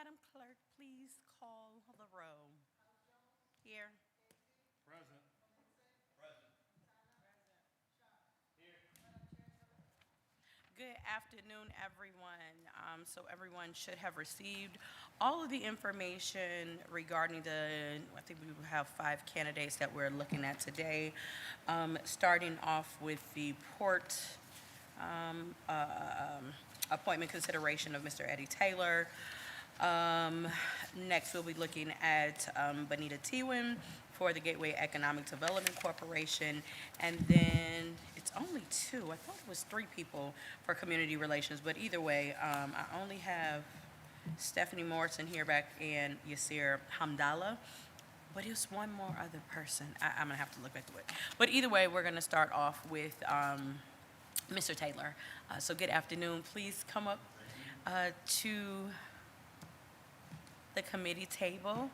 Madam Clerk, please call the roll. Here. Good afternoon, everyone. So everyone should have received all of the information regarding I think we have 5 candidates that we're looking at today. Starting off with the port appointment consideration of Mr. Eddie Taylor. Next, we'll be looking at Bonita Tewin for the Gateway Economic Development Corporation. And then it's only 2. I thought it was 3 people for community relations. But either way, I only have Stephanie Morrison here back and Yasir Hamdallah. But it was one more other person. I'm going to have to look into it. But either way, we're going to start off with Mr. Taylor. So good afternoon. Please come up to the committee table.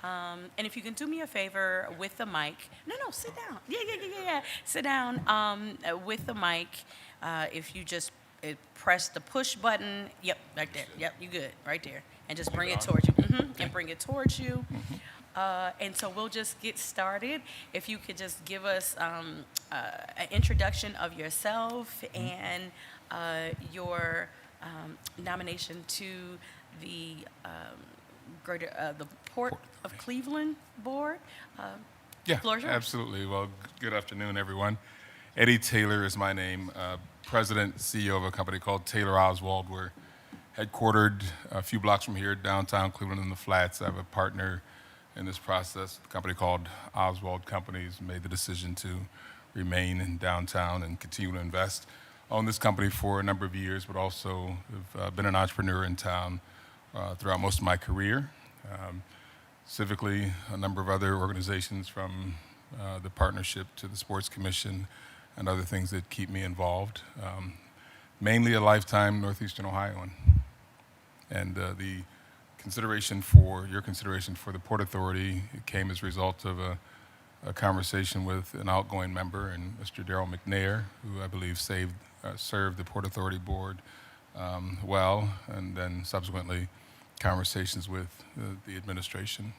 And if you can do me a favor with the mic. No, sit down. Yeah. Sit down with the mic. If you just press the push button. Yep, right there. Yep, you good. Right there. And just bring it towards you. And bring it towards you. And so we'll just get started. If you could just give us an introduction of yourself and your nomination to the the Port of Cleveland Board. Yeah, Floor is yours. absolutely. Well, good afternoon, everyone. Eddie Taylor is my name, president, CEO of a company called Taylor Oswald. We're headquartered a few blocks from here, downtown Cleveland in the Flats. I have a partner in this process. The company called Oswald Companies made the decision to remain in downtown and continue to invest. Owned this company for a number of years, but also have been an entrepreneur in town throughout most of my career. Civically, a number of other organizations from the partnership to the Sports Commission and other things that keep me involved. Mainly a lifetime Northeastern Ohioan. And the your consideration for the Port Authority, it came as a result of a conversation with an outgoing member, and Mr. Darrell McNair, who I believe served the Port Authority Board well, and then subsequently conversations with the administration.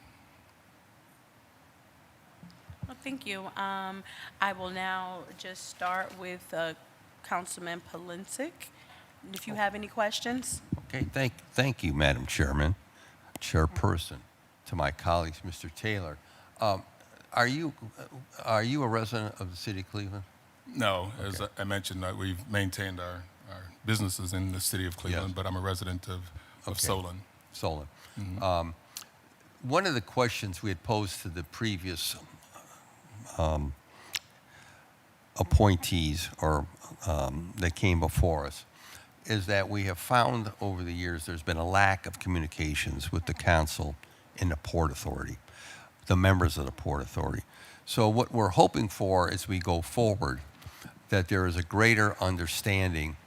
Well, thank you. I will now just start with Councilman Polinsik. If you have any questions. Okay, thank you, Madam Chairperson. To my colleagues, Mr. Taylor, are you a resident of the city of Cleveland? No, Okay. as I mentioned, we've maintained our businesses in the city of Cleveland, Yes. but I'm a resident of Okay. Solon. Solon. One of the questions we had posed to the previous appointees or that came before us is that we have found over the years there's been a lack of communications with the council and the Port Authority, the members of the Port Authority. So what we're hoping for as we go forward, that there is a greater understanding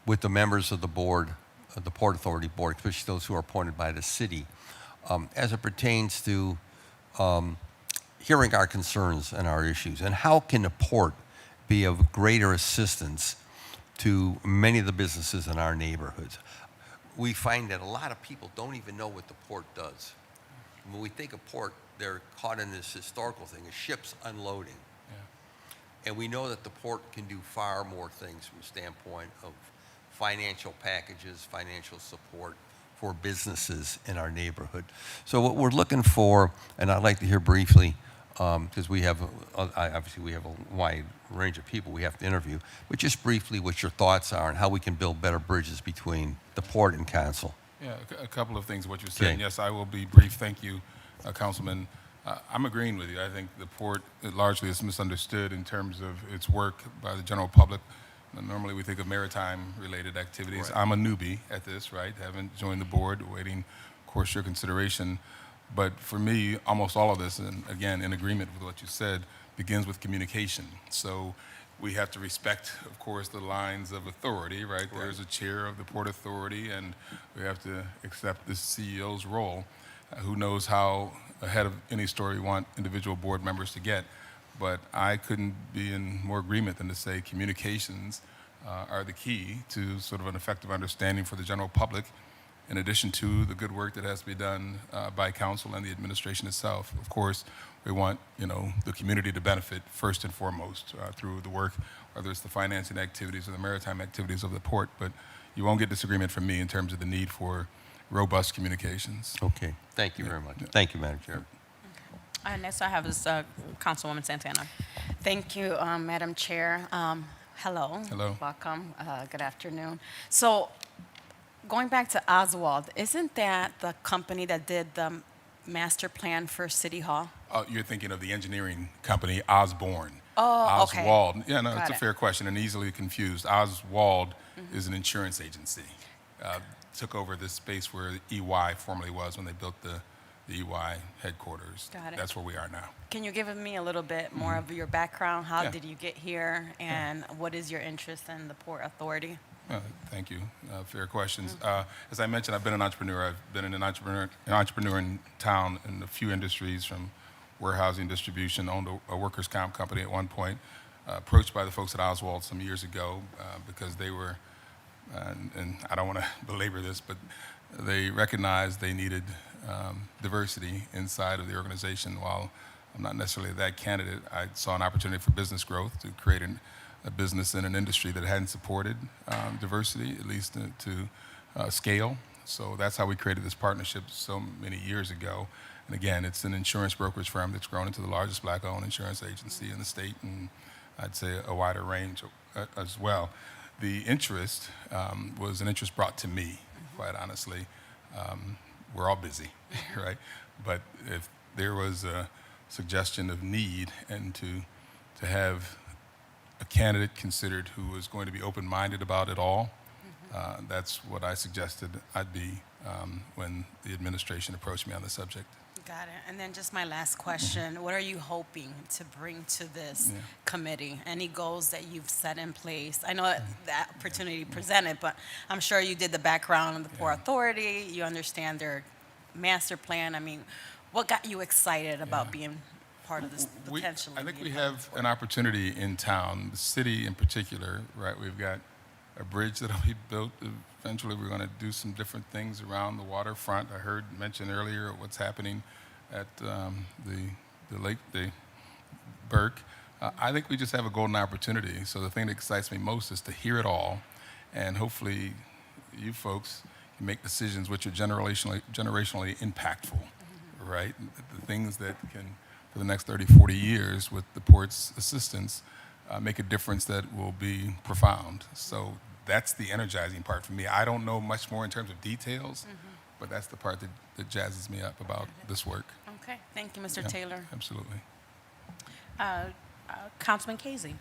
with the members of the board, the Port Authority Board, especially those who are appointed by the city, as it pertains to hearing our concerns and our issues. And how can the port be of greater assistance to many of the businesses in our neighborhoods? We find that a lot of people don't even know what the port does. When we think of port, they're caught in this historical thing, of ships unloading. And we know that the port can do far more things from the standpoint of financial packages, financial support for businesses in our neighborhood. So what we're looking for, and I'd like to hear briefly, because we have a wide range of people we have to interview, but just briefly what your thoughts are and how we can build better bridges between the port and council. Yeah, a couple of things what you said. Okay. And yes, I will be brief. Thank you, Councilman. I'm agreeing with you. I think the port largely is misunderstood in terms of its work by the general public. Normally we think of maritime-related activities. Right. I'm a newbie at this, right? Haven't joined the board, waiting, of course, your consideration. But for me, almost all of this, and again, in agreement with what you said, begins with communication. So we have to respect, of course, the lines of authority, right? There's a chair of the Port Authority, and we have to accept the CEO's role. Who knows how ahead of any story we want individual board members to get. But I couldn't be in more agreement than to say communications are the key to sort of an effective understanding for the general public in addition to the good work that has to be done by council and the administration itself. Of course, we want the community to benefit first and foremost through the work, whether it's the financing activities or the maritime activities of the port. But you won't get disagreement from me in terms of the need for robust communications. Okay. Thank you very much. Thank you, Madam Chair. Next I have is Councilwoman Santana. Thank you, Madam Chair. Hello. Hello. Welcome. Good afternoon. So, going back to Oswald, isn't that the company that did the master plan for City Hall? You're thinking of the engineering company Osborne. Oh, okay. Oswald. Yeah, no, Got it's a it. fair question and easily confused. Oswald is an insurance agency. Took over this space where EY formerly was when they built the EY headquarters. Got it. That's where we are now. Can you give me a little bit more of your background? How Yeah. did you get here, and what is your interest in the Port Authority? Thank you. Fair questions. As I mentioned, I've been an entrepreneur. I've been an entrepreneur in town in a few industries, from warehousing, distribution, owned a workers' comp company at one point, approached by the folks at Oswald some years ago because they were, and I don't want to belabor this, but they recognized they needed diversity inside of the organization. While I'm not necessarily that candidate, I saw an opportunity for business growth to create a business in an industry that hadn't supported diversity, at least to scale. So that's how we created this partnership so many years ago. And again, it's an insurance brokerage firm that's grown into the largest black-owned insurance agency in the state, and I'd say a wider range as well. The interest was an interest brought to me, quite honestly. We're all busy, right? But if there was a suggestion of need and to have a candidate considered who was going to be open-minded about it all, that's what I suggested I'd be when the administration approached me on the subject. Got it. And then just my last question, what are you hoping to bring to this committee? Any goals that you've set in place? I know that opportunity presented, but I'm sure you did the background of the Port Authority. You understand their master plan. I mean, what got you excited about being part of this potentially? I think we being part of have an opportunity in town, the city in particular, right? We've got a bridge that'll be built. Eventually, we're going to do some different things around the waterfront. I heard mentioned earlier what's happening at the lake, the Burke. I think we just have a golden opportunity. So the thing that excites me most is to hear it all, and hopefully, you folks can make decisions which are generationally impactful, right? The things that can, for the next 30, 40 years, with the port's assistance, make a difference that will be profound. So that's the energizing part for me. I don't know much more in terms of details, but that's the part that jazzes me up about this work. Okay. Thank you, Mr. Yeah, Taylor. Absolutely. Councilman Casey.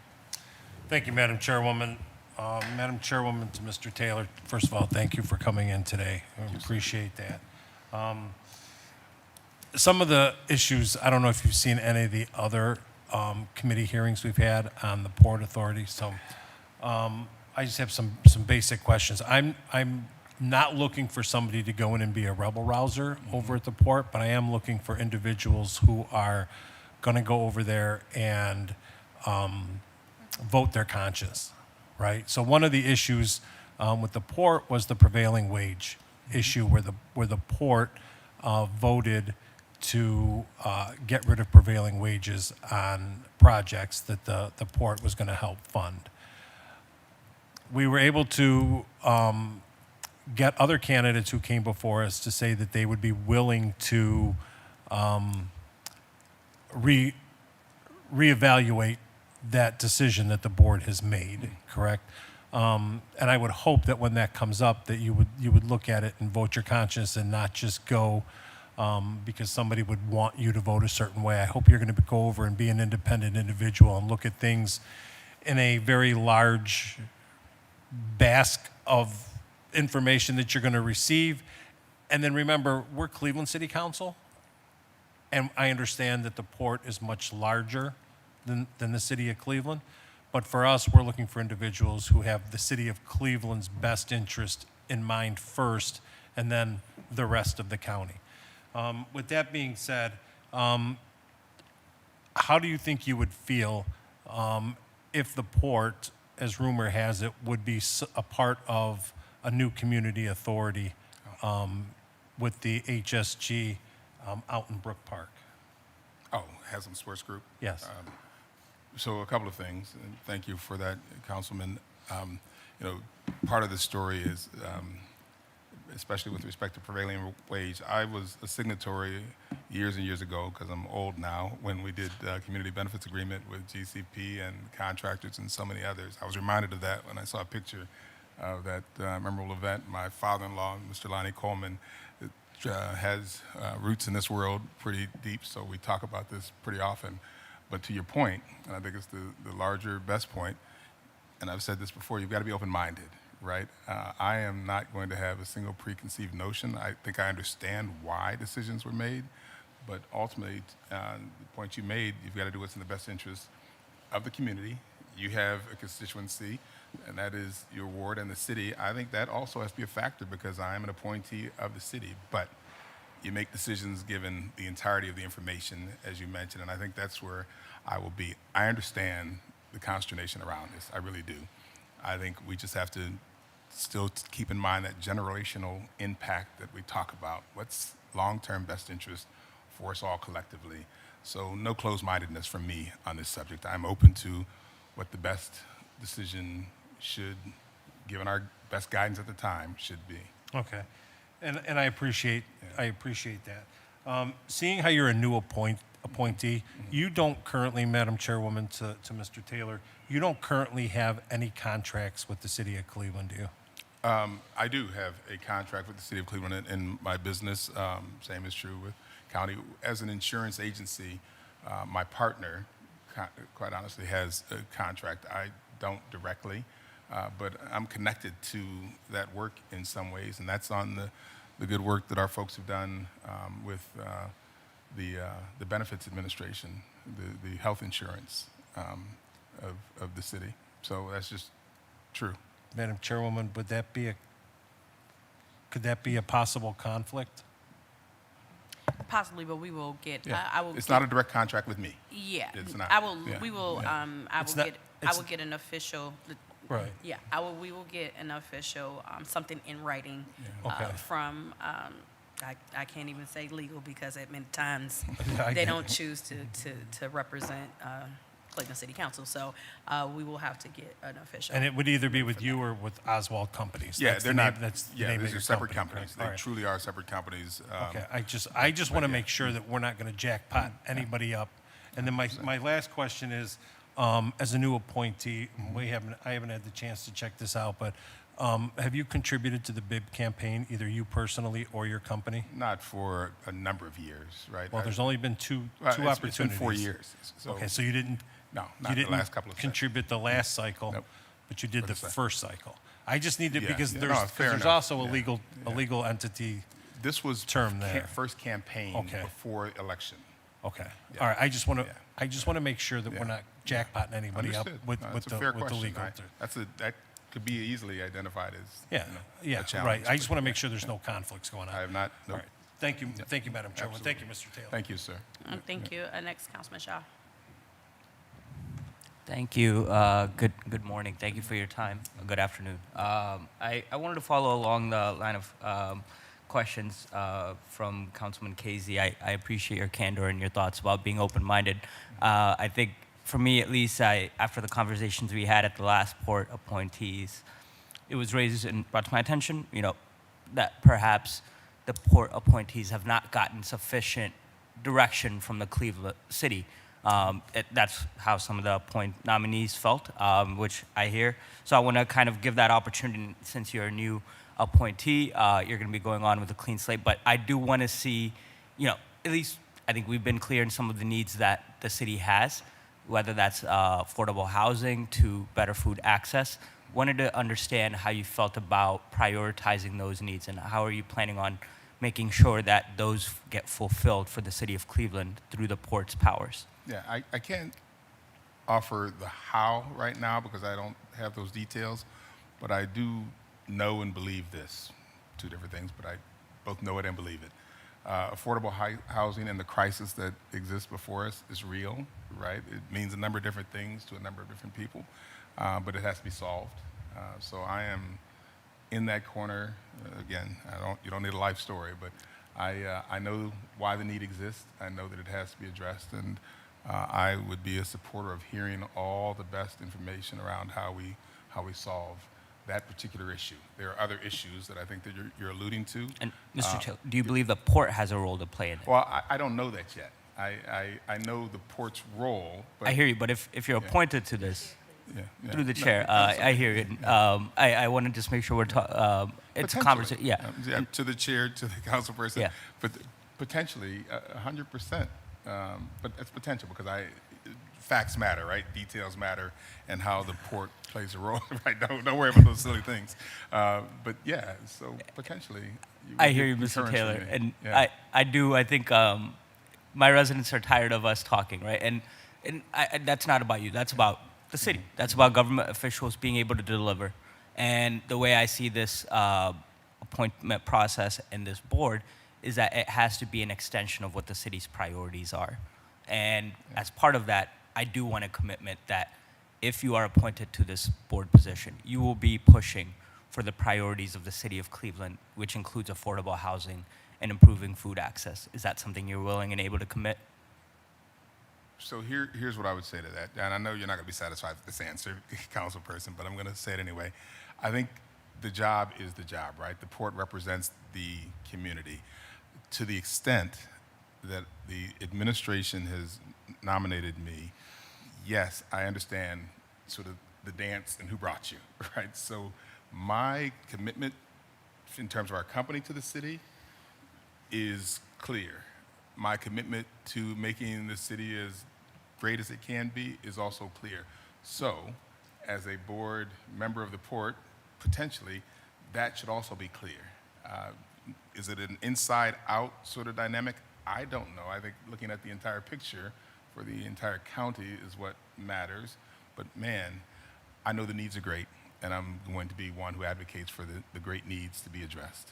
Thank you, Madam Chairwoman. Madam Chairwoman, to Mr. Taylor, first of all, thank you for coming in today. I appreciate that. Some of the issues, I don't know if you've seen any of the other committee hearings we've had on the Port Authority, so I just have some basic questions. I'm not looking for somebody to go in and be a rebel rouser over at the port, but I am looking for individuals who are going to go over there and vote their conscience, right? So one of the issues with the port was the prevailing wage issue, where the port voted to get rid of prevailing wages on projects that the port was going to help fund. We were able to get other candidates who came before us to say that they would be willing to reevaluate that decision that the board has made, correct? And I would hope that when that comes up, that you would look at it and vote your conscience and not just go because somebody would want you to vote a certain way. I hope you're going to go over and be an independent individual and look at things in a very large basket of information that you're going to receive. And then remember, we're Cleveland City Council, and I understand that the port is much larger than the city of Cleveland. But for us, we're looking for individuals who have the city of Cleveland's best interest in mind first, and then the rest of the county. With that being said, how do you think you would feel if the port, as rumor has it, would be a part of a new community authority with the HSG out in Brook Park? Oh, Haslam Sports Group? Yes. So a couple of things, and thank you for that, Councilman. Part of the story is, especially with respect to prevailing wage, I was a signatory years and years ago, because I'm old now, when we did community benefits agreement with GCP and contractors and so many others. I was reminded of that when I saw a picture of that memorable event. My father-in-law, Mr. Lonnie Coleman, has roots in this world pretty deep, so we talk about this pretty often. But to your point, and I think it's the larger, best point, and I've said this before, you've got to be open-minded, right? I am not going to have a single preconceived notion. I think I understand why decisions were made, but ultimately, the point you made, you've got to do what's in the best interest of the community. You have a constituency, and that is your ward and the city. I think that also has to be a factor because I am an appointee of the city, but you make decisions given the entirety of the information, as you mentioned, and I think that's where I will be. I understand the consternation around this. I really do. I think we just have to still keep in mind that generational impact that we talk about. What's long-term best interest for us all collectively? So no closed-mindedness from me on this subject. I'm open to what the best decision should, given our best guidance at the time, should be. Okay. And I appreciate that. Seeing how you're a new appointee, you don't currently, Madam Chairwoman, to Mr. Taylor, you don't currently have any contracts with the city of Cleveland, do you? I do have a contract with the city of Cleveland in my business. Same is true with county. As an insurance agency, my partner, quite honestly, has a contract. I don't directly, but I'm connected to that work in some ways, and that's on the good work that our folks have done with the benefits administration, the health insurance of the city. So that's just true. Madam Chairwoman, could that be a possible conflict? Possibly, but we will get. Yeah. I will. It's not a direct contract with me. Yeah, It's not. I will. Yeah. We will. Yeah. I It's will not- get. I it's- will get an official. Right. Yeah, we will get an official something in writing Okay. from. I can't even say legal because at many times Yeah, I they get don't it. choose to represent Cleveland City Council. So we will have to get an official. And it would either be with you or with Oswald Companies. Yeah, That's they're the name- not. That's the Yeah, name of these your are separate company, companies. right? They All right. truly are separate companies. Okay, I just want to make sure that we're not going to jackpot anybody up. And then my last question is, as a new appointee, I haven't had the chance to check this out, but have you contributed to the BIB campaign, either you personally or your company? Not for a number of years, right? Well, there's only been two Well, opportunities. It's been 4 years. So Okay, so you didn't. No, you not the didn't last couple of contribute the last cycle, Nope. but you did For the the second. first cycle. I just need to Yeah, because yeah, there's no, 'cause fair there's enough. also a Yeah, legal entity. This was term there. first campaign Okay. before election. Okay, Yeah. all right. I just want to Yeah. make sure that we're Yeah. not jackpotting anybody Understood. up with No, with that's a fair the question. legal. That could be easily identified as Yeah, a yeah, challenge, right. I just but want to make sure there's no conflicts going on. I have not. All No. right. Thank you, Madam Chairman. Thank you, Absolutely. Mr. Taylor. Thank you, sir. Thank you. Next, Councilman Shaw. Thank you. Good morning. Thank you for your time. Good afternoon. I wanted to follow along the line of questions from Councilman Casey. I appreciate your candor and your thoughts about being open-minded. I think, for me at least, after the conversations we had at the last port appointees, it was raised and brought to my attention, that perhaps the port appointees have not gotten sufficient direction from the Cleveland City. That's how some of the appoint nominees felt, which I hear. So I want to kind of give that opportunity since you're a new appointee. You're going to be going on with a clean slate. But I do want to see, at least I think we've been clear in some of the needs that the city has, whether that's affordable housing to better food access. Wanted to understand how you felt about prioritizing those needs and how are you planning on making sure that those get fulfilled for the city of Cleveland through the port's powers. Yeah, I can't offer the how right now because I don't have those details, but I do know and believe this. Two different things, but I both know it and believe it. Affordable housing and the crisis that exists before us is real, right? It means a number of different things to a number of different people, but it has to be solved. So I am in that corner. Again, you don't need a life story, but I know why the need exists. I know that it has to be addressed, and I would be a supporter of hearing all the best information around how we solve that particular issue. There are other issues that I think that you're alluding to. And Mr. Taylor, do you believe the port has a role to play in it? Well, I don't know that yet. I know the port's role, but I hear you, but if you're appointed to this yeah. through the No, chair, I hear you. I want to just make sure we're talking. It's a potentially. conversation. Yeah. To the chair, to the council person. Yeah. But potentially, 100%. But it's potential because facts matter, right? Details matter, and how the port plays a role, right? Don't worry about those silly things. But yeah, so potentially. I hear you, would Mr. concurrence Taylor, with me. and Yeah. I think my residents are tired of us talking, right? And that's not about you. That's about the city. That's about government officials being able to deliver. And the way I see this appointment process and this board is that it has to be an extension of what the city's priorities are. And as part of that, I do want a commitment that if you are appointed to this board position, you will be pushing for the priorities of the city of Cleveland, which includes affordable housing and improving food access. Is that something you're willing and able to commit? So here's what I would say to that, and I know you're not going to be satisfied with this answer, council person, but I'm going to say it anyway. I think the job is the job, right? The port represents the community. To the extent that the administration has nominated me, yes, I understand sort of the dance and who brought you, right? So my commitment in terms of our company to the city is clear. My commitment to making the city as great as it can be is also clear. So, as a board member of the port, potentially, that should also be clear. Is it an inside-out sort of dynamic? I don't know. I think looking at the entire picture for the entire county is what matters. But man, I know the needs are great, and I'm going to be one who advocates for the great needs to be addressed.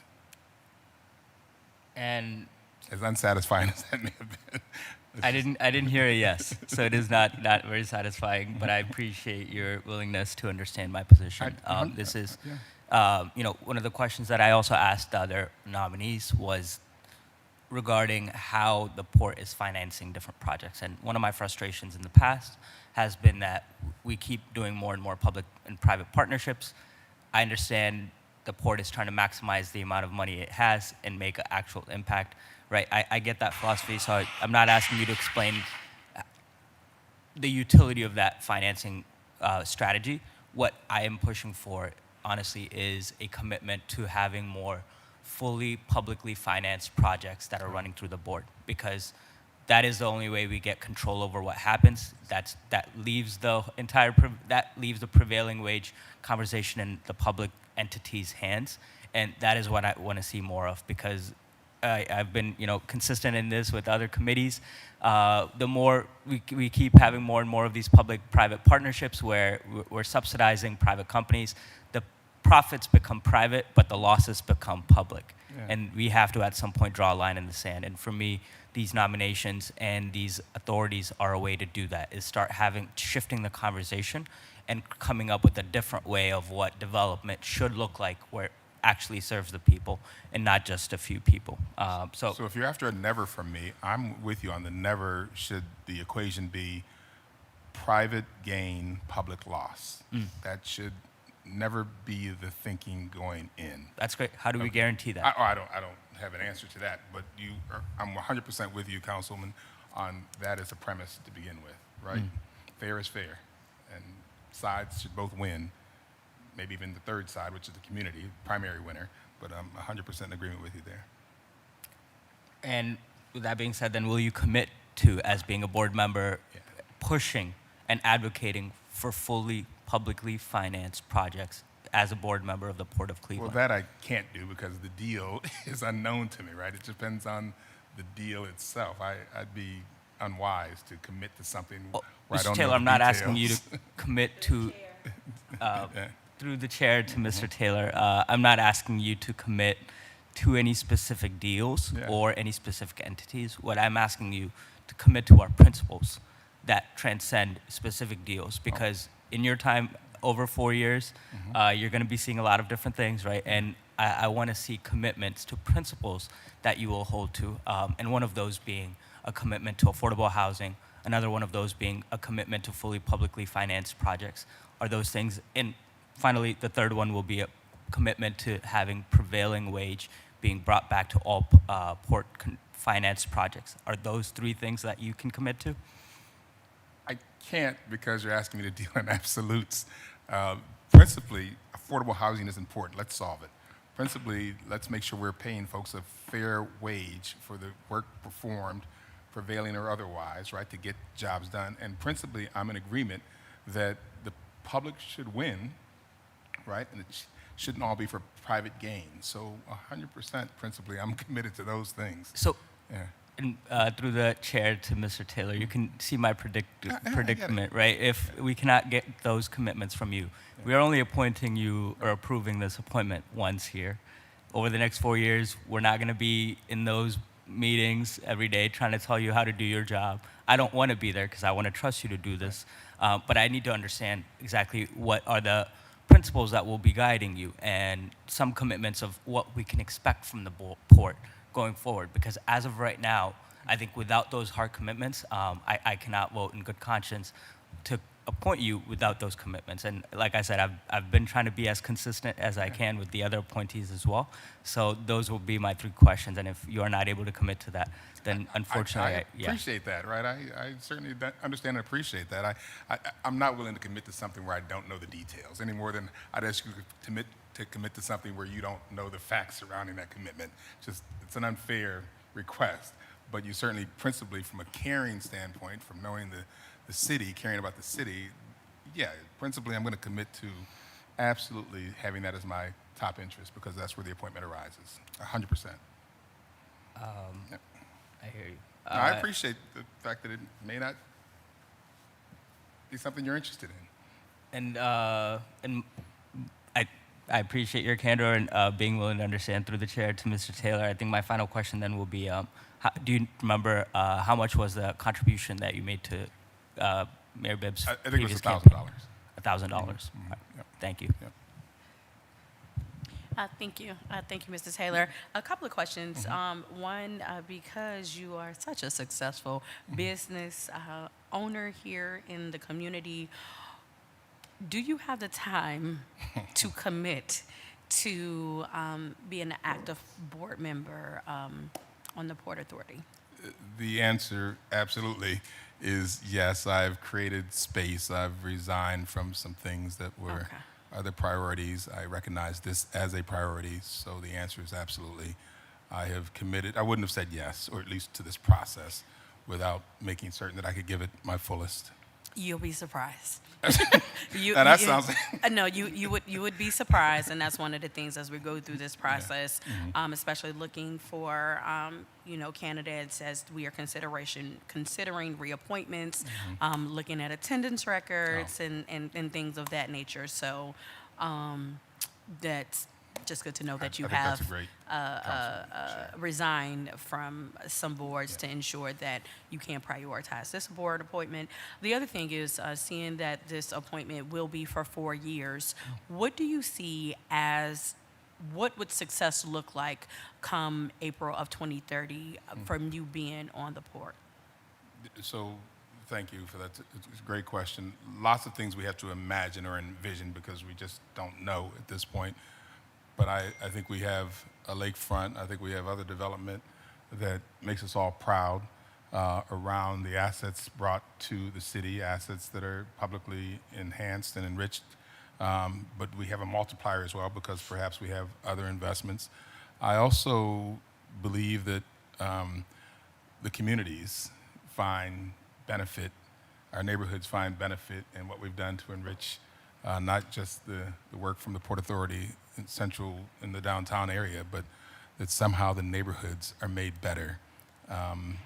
And As unsatisfying as that may have been. I didn't hear a yes, so it is not very satisfying. But I appreciate your willingness to understand my position. This is, one of the questions that I also asked the other nominees was regarding how the port is financing different projects. And one of my frustrations in the past has been that we keep doing more and more public and private partnerships. I understand the port is trying to maximize the amount of money it has and make an actual impact, right? I get that philosophy, so I'm not asking you to explain the utility of that financing strategy. What I am pushing for, honestly, is a commitment to having more fully publicly financed projects that are running through the board, because that is the only way we get control over what happens. That leaves the prevailing wage conversation in the public entity's hands, and that is what I want to see more of, because I've been consistent in this with other committees. The more we keep having more and more of these public-private partnerships where we're subsidizing private companies, the profits become private, but the losses become public. Yeah. And we have to, at some point, draw a line in the sand. And for me, these nominations and these authorities are a way to do that, is start shifting the conversation and coming up with a different way of what development should look like, where it actually serves the people and not just a few people. So if you're after a never from me, I'm with you on the never. Should the equation be private gain, public loss? That should never be the thinking going in. that's great. How do we guarantee that? I don't have an answer to that, but I'm 100% with you, Councilman, on that as a premise to begin with, right? Fair is fair, and sides should both win, maybe even the third side, which is the community, primary winner, but I'm 100% in agreement with you there. And with that being said, then will you commit to, as being a board member, pushing and advocating for fully publicly financed projects as a board member of the Port of Well, Cleveland? that I can't do because the deal is unknown to me, right? It depends on the deal itself. I'd be unwise to commit to something where I Mr. don't Taylor, know I'm the not asking you to details. commit to, Yeah. through the chair to Mr. Taylor, I'm not asking you to commit to any specific deals Yeah. or any specific entities. What I'm asking you to commit to are principles that transcend specific deals, because in your time over 4 years, you're going to be seeing a lot of different things, right? And I want to see commitments to principles that you will hold to, and one of those being a commitment to affordable housing, another one of those being a commitment to fully publicly financed projects. Are those things? And finally, the third one will be a commitment to having prevailing wage being brought back to all port finance projects. Are those three things that you can commit to? I can't because you're asking me to deal in absolutes. Principally, affordable housing is important. Let's solve it. Principally, let's make sure we're paying folks a fair wage for the work performed, prevailing or otherwise, right, to get jobs done. And principally, I'm in agreement that the public should win, right, and it shouldn't all be for private gain. So 100% principally, I'm committed to those things. So, Yeah. and through the chair to Mr. Taylor, you can see my I get it. predicament, right? If we cannot get those commitments from you, we are only appointing you or approving this appointment once here. Over the next 4 years, we're not going to be in those meetings every day trying to tell you how to do your job. I don't want to be there because I want to trust you to do this, but I need to understand exactly what are the principles that will be guiding you and some commitments of what we can expect from the port going forward. Because as of right now, I think without those hard commitments, I cannot vote in good conscience to appoint you without those commitments. And like I said, I've been trying to be as consistent as I can with the other appointees as well. So those will be my three questions. And if you are not able to commit to that, then unfortunately, I appreciate that, right? I certainly understand and appreciate that. I'm not willing to commit to something where I don't know the details any more than I'd ask you to commit to something where you don't know the facts surrounding that commitment. It's an unfair request, but you certainly, principally from a caring standpoint, from knowing the city, caring about the city, yeah, principally I'm going to commit to absolutely having that as my top interest because that's where the appointment arises, 100%. Yeah. I hear you. No, I appreciate the fact that it may not be something you're interested in. And I appreciate your candor and being willing to understand through the chair to Mr. Taylor. I think my final question then will be, do you remember how much was the contribution that you made to Mayor Bibbs' I think it was previous $1,000. campaign? $1,000. Right. Yep. Thank you. Yep. Thank you. Thank you, Mr. Taylor. A couple of questions. One, because you are such a successful business owner here in the community, do you have the time to commit to be an active board member on the Port Authority? The answer, absolutely, is yes. I've created space. I've resigned from some things that were Okay. other priorities. I recognize this as a priority, so the answer is absolutely. I have committed. I wouldn't have said yes, or at least to this process, without making certain that I could give it my fullest. You'll be surprised. Now that sounds like No, you would be surprised, and that's one of the things as we go through this process, especially looking for candidates as we are considering reappointments, looking at attendance records and things of that nature. So that's just good to know that you I think that's have a great concept. resigned from some boards to ensure that you can prioritize this board appointment. The other thing is seeing that this appointment will be for 4 years. What do you see as what would success look like come April of 2030 from you being on the port? So thank you for that. It's a great question. Lots of things we have to imagine or envision because we just don't know at this point. But I think we have a lakefront. I think we have other development that makes us all proud around the assets brought to the city, assets that are publicly enhanced and enriched. But we have a multiplier as well because perhaps we have other investments. I also believe that the communities find benefit, our neighborhoods find benefit in what we've done to enrich not just the work from the Port Authority in the downtown area, but that somehow the neighborhoods are made better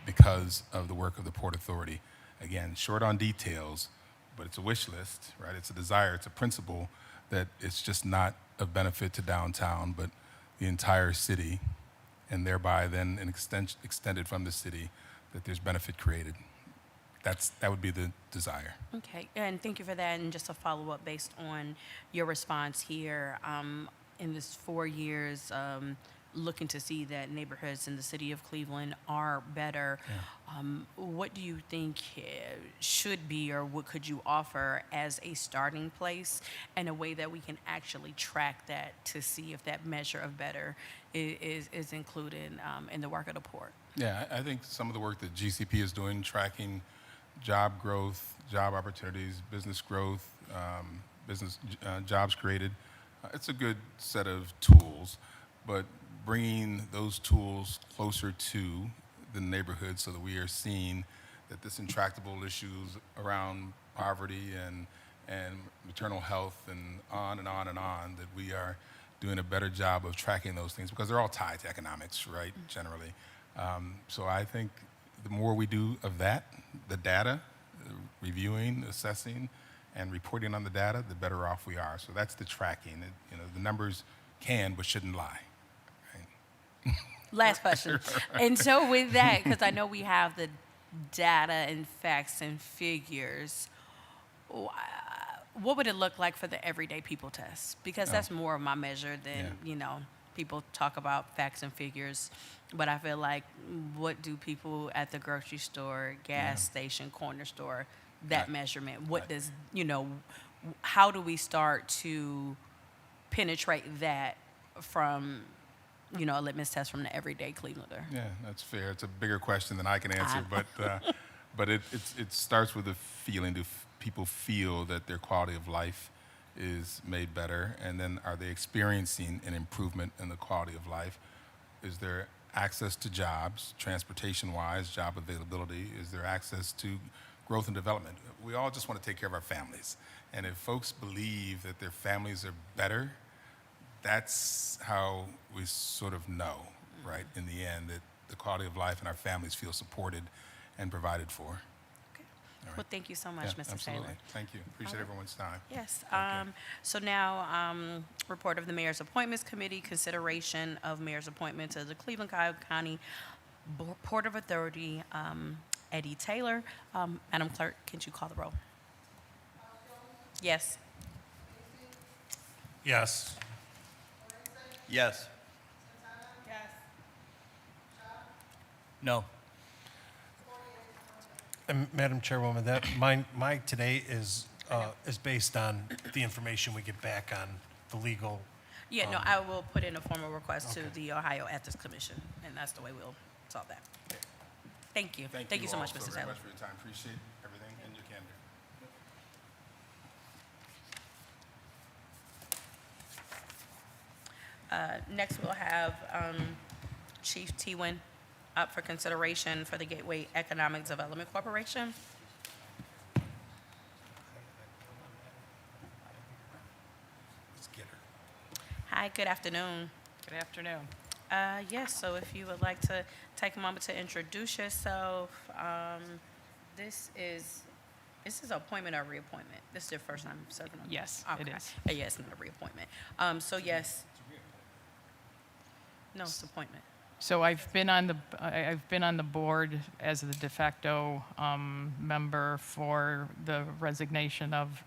because of the work of the Port Authority. Again, short on details, but it's a wish list, right? It's a desire, it's a principle that it's just not of benefit to downtown, but the entire city, and thereby then an extended from the city, that there's benefit created. that would be the desire. Okay, and thank you for that. And just a follow-up based on your response here, in this 4 years, looking to see that neighborhoods in the city of Cleveland are better. What do you think should be, or what could you offer as a starting place and a way that we can actually track that to see if that measure of better is included in the work of the port? Yeah, I think some of the work that GCP is doing, tracking job growth, job opportunities, business growth, jobs created, it's a good set of tools, but bringing those tools closer to the neighborhood so that we are seeing that this intractable issues around poverty and maternal health and on and on and on, that we are doing a better job of tracking those things because they're all tied to economics, right, generally. So I think the more we do of that, the data, reviewing, assessing, and reporting on the data, the better off we are. So that's the tracking. The numbers can but shouldn't lie. Right? Last question. And so with that, because I know we have the data and facts and figures, what would it look like for the everyday people test? Because that's more of my measure than, people talk about facts and figures, but I feel like, what do people at the grocery store, gas station, corner store, that measurement, what does, how do we start to penetrate that from, a litmus test from the everyday Clevelander? Yeah, that's fair. It's a bigger question than I can answer, but it starts with a feeling. Do people feel that their quality of life is made better, and then are they experiencing an improvement in the quality of life? Is there access to jobs, transportation-wise, job availability? Is there access to growth and development? We all just want to take care of our families, and if folks believe that their families are better, that's how we sort of know, right, in the end, that the quality of life and our families feel supported and provided for. Well, thank you so much, Yeah, Mr. absolutely. Taylor. Thank you. Appreciate everyone's time. Yes. Okay. So now, report of the Mayor's Appointments Committee, consideration of mayor's appointment to the Cleveland County Port of Authority, Eddie Taylor. Madam Clerk, can you call the roll? Yes. Yes. Yes. No. And Madam Chairwoman, that my today is based on the information we get back on the legal. Yeah, no, I will put in a formal request to the Ohio Ethics Commission, and that's the way we'll solve that. Thank you. Thank you so all much, Mr. very Taylor. much for your time. Appreciate everything and your candor. Next, we'll have Chief Tewin up for consideration for the Gateway Economic Development Corporation. Let's get her. Hi, good afternoon. Good afternoon. Yes, so if you would like to take a moment to introduce yourself, this is an appointment or reappointment? This is your first time serving on? Yes, it is. Yeah, it's not a reappointment. So yes. No, it's appointment. So I've been on the board as the de facto member for the resignation of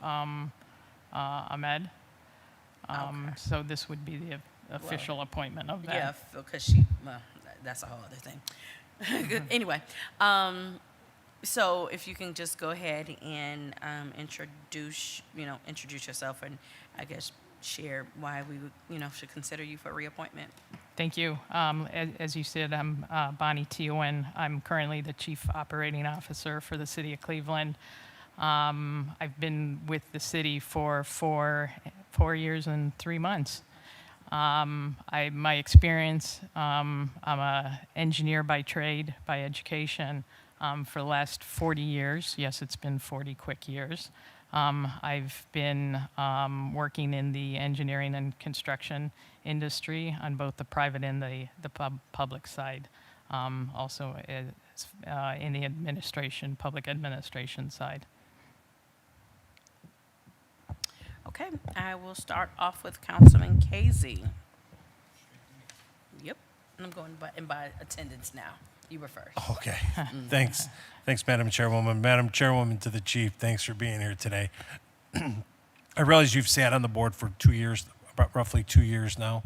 Ahmed. Okay. So this would be the official appointment of that. Yeah, because that's a whole other thing. Good. Anyway, so if you can just go ahead and introduce yourself and I guess share why we would, should consider you for reappointment. Thank you. As you said, I'm Bonnie Tewin. I'm currently the Chief Operating Officer for the City of Cleveland. I've been with the city for 4 years and 3 months. My experience, I'm an engineer by trade, by education, for the last 40 years. Yes, it's been 40 quick years. I've been working in the engineering and construction industry on both the private and the public side. Also in the administration, public administration side. Okay, I will start off with Councilman Casey. Yep, and I'm going by attendance now. You were first. Okay, thanks. Thanks, Madam Chairwoman. Madam Chairwoman, to the chief, thanks for being here today. I realize you've sat on the board for 2 years, about roughly 2 years now,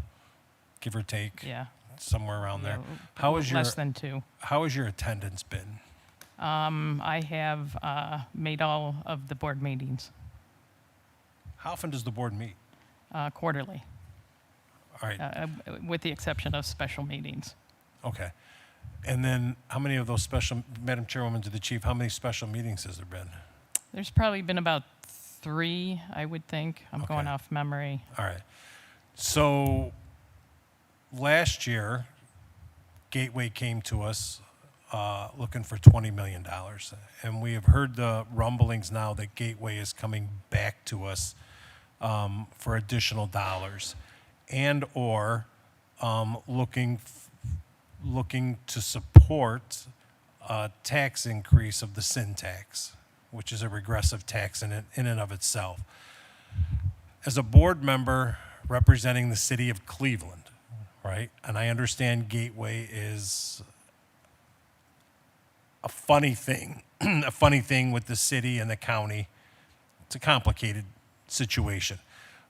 give or take. Yeah. Somewhere around there. Yeah, How is your less than 2. How has your attendance been? I have made all of the board meetings How often does the board meet? quarterly, All right, with the exception of special meetings. okay. And then how many of those special, Madam Chairwoman, to the chief, how many special meetings has there been? There's probably been about 3, I would think. I'm going Okay. off memory. All right. So last year, Gateway came to us looking for $20 million. And we have heard the rumblings now that Gateway is coming back to us for additional dollars and or looking to support a tax increase of the sin tax, which is a regressive tax in and of itself. As a board member representing the city of Cleveland, right, and I understand Gateway is a funny thing, a funny thing with the city and the county. It's a complicated situation.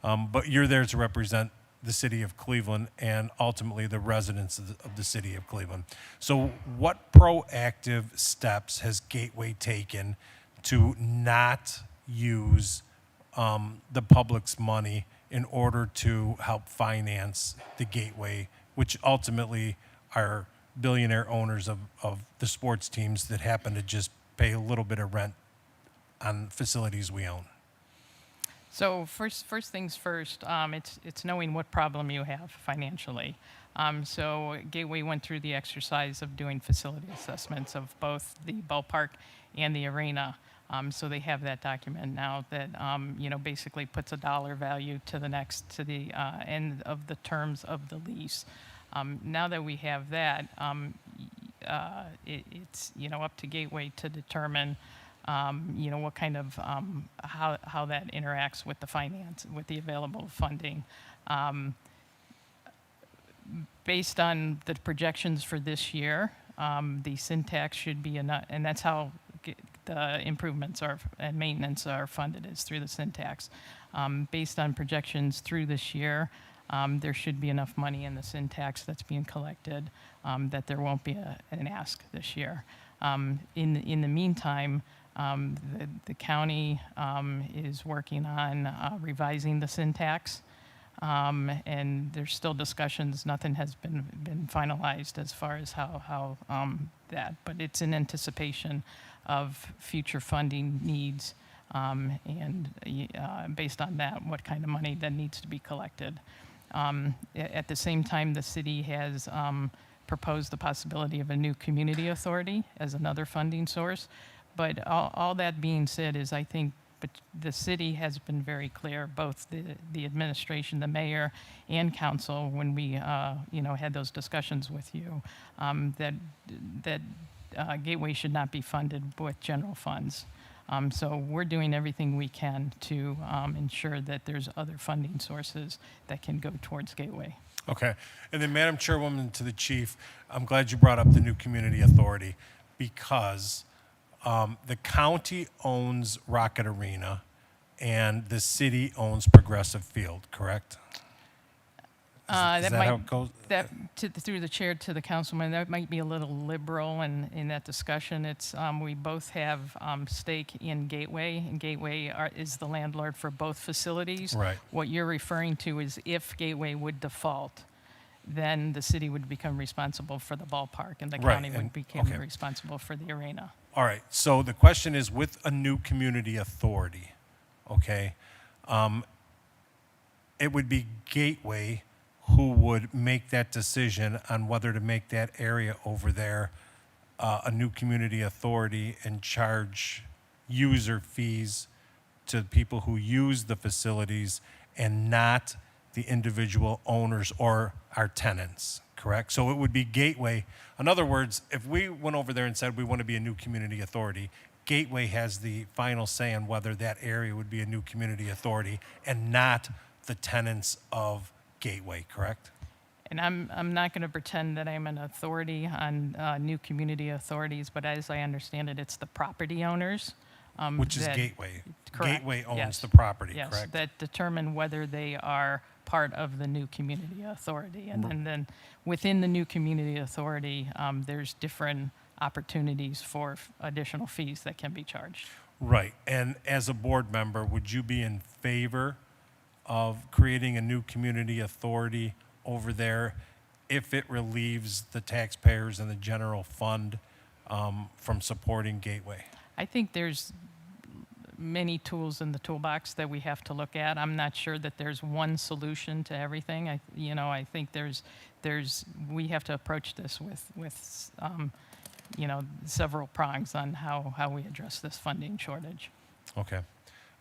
But you're there to represent the city of Cleveland and ultimately the residents of the city of Cleveland. So what proactive steps has Gateway taken to not use the public's money in order to help finance the Gateway, which ultimately are billionaire owners of the sports teams that happen to just pay a little bit of rent on facilities we own? So first things first, it's knowing what problem you have financially. So Gateway went through the exercise of doing facility assessments of both the ballpark and the arena. So they have that document now that basically puts a dollar value to the end of the terms of the lease. Now that we have that, it's up to Gateway to determine what kind of how that interacts with the finance, with the available funding. Based on the projections for this year, the syntax should be enough, and that's how the improvements and maintenance are funded, is through the syntax. Based on projections through this year, there should be enough money in the syntax that's being collected that there won't be an ask this year. In the meantime, the county is working on revising the syntax, and there's still discussions. Nothing has been finalized as far as how that, but it's in anticipation of future funding needs, and based on that, what kind of money that needs to be collected. At the same time, the city has proposed the possibility of a new community authority as another funding source. But all that being said is, I think the city has been very clear, both the administration, the mayor, and council, when we had those discussions with you, that Gateway should not be funded with general funds. So we're doing everything we can to ensure that there's other funding sources that can go towards Gateway. Okay. And then, Madam Chairwoman, to the chief, I'm glad you brought up the new community authority because the county owns Rocket Arena and the city owns Progressive Field, correct? Is that how it goes? Through the chair to the councilman, that might be a little liberal in that discussion. It's we both have stake in Gateway, and Gateway is the landlord for both facilities. Right. What you're referring to is if Gateway would default, then the city would become responsible for the ballpark, and the Right, county would and- become okay. responsible for the arena. All right. So the question is, with a new community authority, okay, it would be Gateway who would make that decision on whether to make that area over there a new community authority and charge user fees to people who use the facilities and not the individual owners or our tenants, correct? So it would be Gateway. In other words, if we went over there and said we want to be a new community authority, Gateway has the final say on whether that area would be a new community authority and not the tenants of Gateway, correct? And I'm not going to pretend that I'm an authority on new community authorities, but as I understand it, it's the property owners. Which is that- Gateway. Correct, Gateway owns yes. the property, Yes, correct? that determine whether they are part of the new community authority. And then within the new community authority, there's different opportunities for additional fees that can be charged. Right. And as a board member, would you be in favor of creating a new community authority over there if it relieves the taxpayers and the general fund from supporting Gateway? I think there's many tools in the toolbox that we have to look at. I'm not sure that there's one solution to everything. I think we have to approach this with several prongs on how we address this funding shortage. Okay.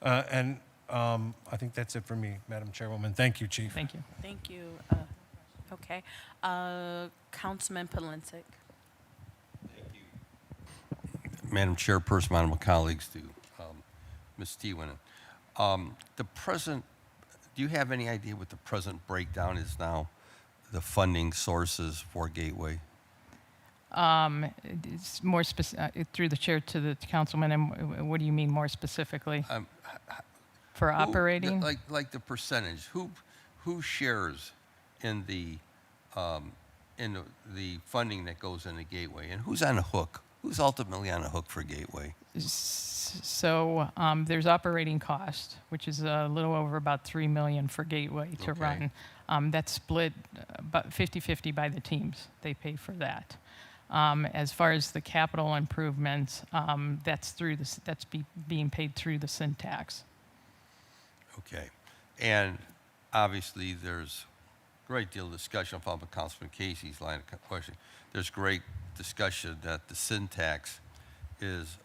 And I think that's it for me, Madam Chairwoman. Thank you, Chief. Thank you. Thank you. Okay. Councilman Polinsik. Madam Chairperson, my colleagues, to Ms. Tewinnen. The present, do you have any idea what the present breakdown is now, the funding sources for Gateway? It's more through the chair to the councilman, and what do you mean more specifically? For Who- operating? Like the percentage, who shares in the funding that goes into Gateway, and who's on the hook? Who's ultimately on the hook for Gateway? So there's operating cost, which is a little over about $3 million for Gateway to Okay. run. That's split about 50-50 by the teams. They pay for that. As far as the capital improvements, that's being paid through the sin tax. Okay. And obviously, there's a great deal of discussion, following Councilman Casey's line of question. There's great discussion that the sin tax is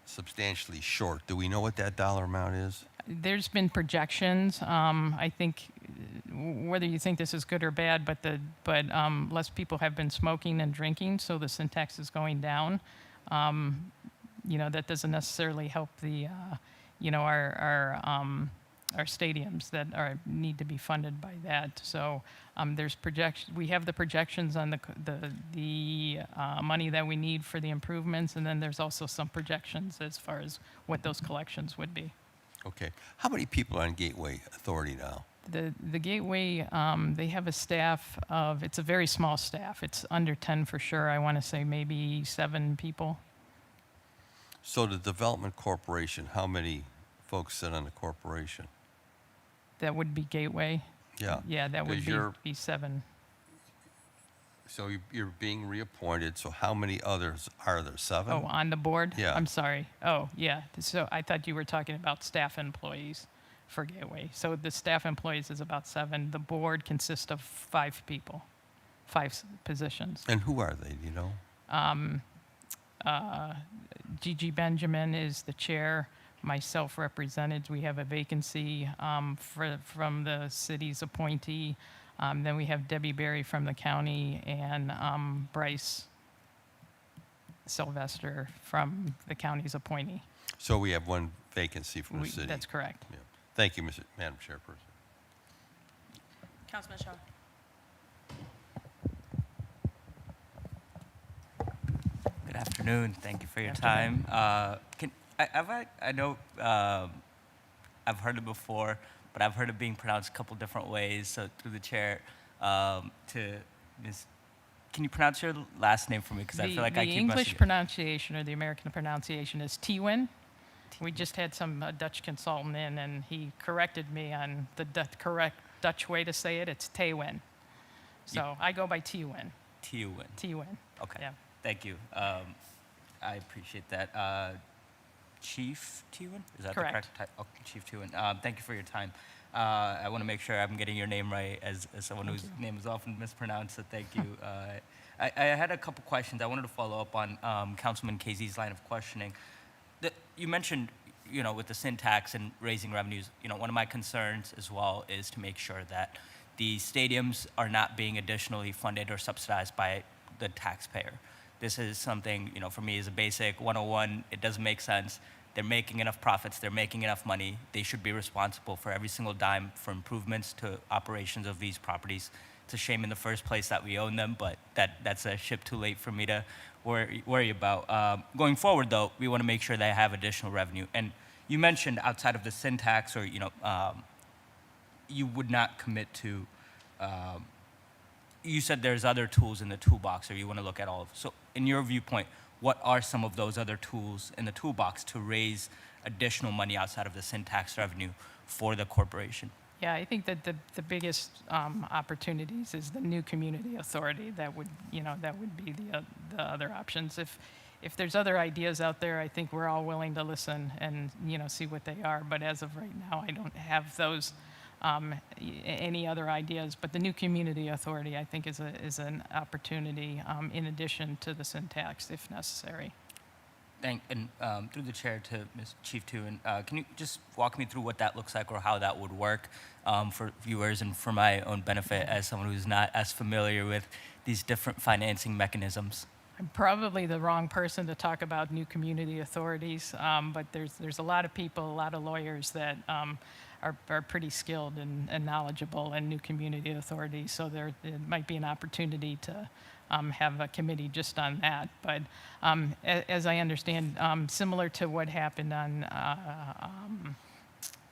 substantially short. Do we know what that dollar amount is? There's been projections. I think whether you think this is good or bad, but less people have been smoking and drinking, so the sin tax is going down. That doesn't necessarily help the our stadiums that need to be funded by that. So there's we have the projections on the money that we need for the improvements, and then there's also some projections as far as what those collections would be. Okay. How many people are on Gateway Authority now? The Gateway, they have a staff of, it's a very small staff. It's under 10 for sure. I want to say maybe 7 people. So the Development Corporation, how many folks sit on the corporation? That would be Gateway. Yeah. Yeah, that would Because be 7. So you're being reappointed, so how many others are there? 7? Oh, on the board? Yeah. I'm sorry. Oh, yeah. So I thought you were talking about staff employees for Gateway. So the staff employees is about 7. The board consists of 5 people, 5 positions. And who are they, do you know? Gigi Benjamin is the chair. Myself represented. We have a vacancy from the city's appointee. Then we have Debbie Berry from the county and Bryce Sylvester from the county's appointee. So we have one vacancy from the city. That's correct. Yeah. Thank you, Madam Chairperson. Councilman Shaw. Good afternoon. Thank you for your Afternoon. time. I know I've heard it before, but I've heard it being pronounced a couple different ways. So through the chair, to Ms. Can you pronounce your last name for me? Because I feel like I keep The English messing it. pronunciation or the American pronunciation is Teeuwen. We just had some Dutch consultant in, and he corrected me on the correct Dutch way to say it. It's Teeuwen. So I go by Teeuwen. Teeuwen. Teeuwen. Okay. Yeah. Thank you. I appreciate that. Chief Teeuwen? Is that Correct. the correct title? Oh, Chief Teeuwen. Thank you for your time. I want to make sure I'm getting your name right as someone whose name is often mispronounced, so thank you. I had a couple questions. I wanted to follow up on Councilman Casey's line of questioning. You mentioned, with the sin tax and raising revenues, one of my concerns as well is to make sure that the stadiums are not being additionally funded or subsidized by the taxpayer. This is something, for me as a basic 101, it doesn't make sense. They're making enough profits, they're making enough money. They should be responsible for every single dime for improvements to operations of these properties. it's a shame in the first place that we own them, but that's a ship too late for me to worry about. Going forward, though, we want to make sure they have additional revenue. And you mentioned outside of the sin tax, or you would not commit to. You said there's other tools in the toolbox, or you want to look at all of. So, in your viewpoint, what are some of those other tools in the toolbox to raise additional money outside of the sin tax revenue for the corporation? Yeah, I think that the biggest opportunities is the new community authority. That would be the other options. If there's other ideas out there, I think we're all willing to listen and see what they are. But as of right now, I don't have those any other ideas. But the new community authority, I think, is an opportunity in addition to the sin tax, if necessary. Through the chair to Ms. Chief Tuen, can you just walk me through what that looks like or how that would work for viewers and for my own benefit as someone who's not as familiar with these different financing mechanisms? I'm probably the wrong person to talk about new community authorities, but there's a lot of people, a lot of lawyers that are pretty skilled and knowledgeable in new community authorities. So there might be an opportunity to have a committee just on that. But as I understand, similar to what happened on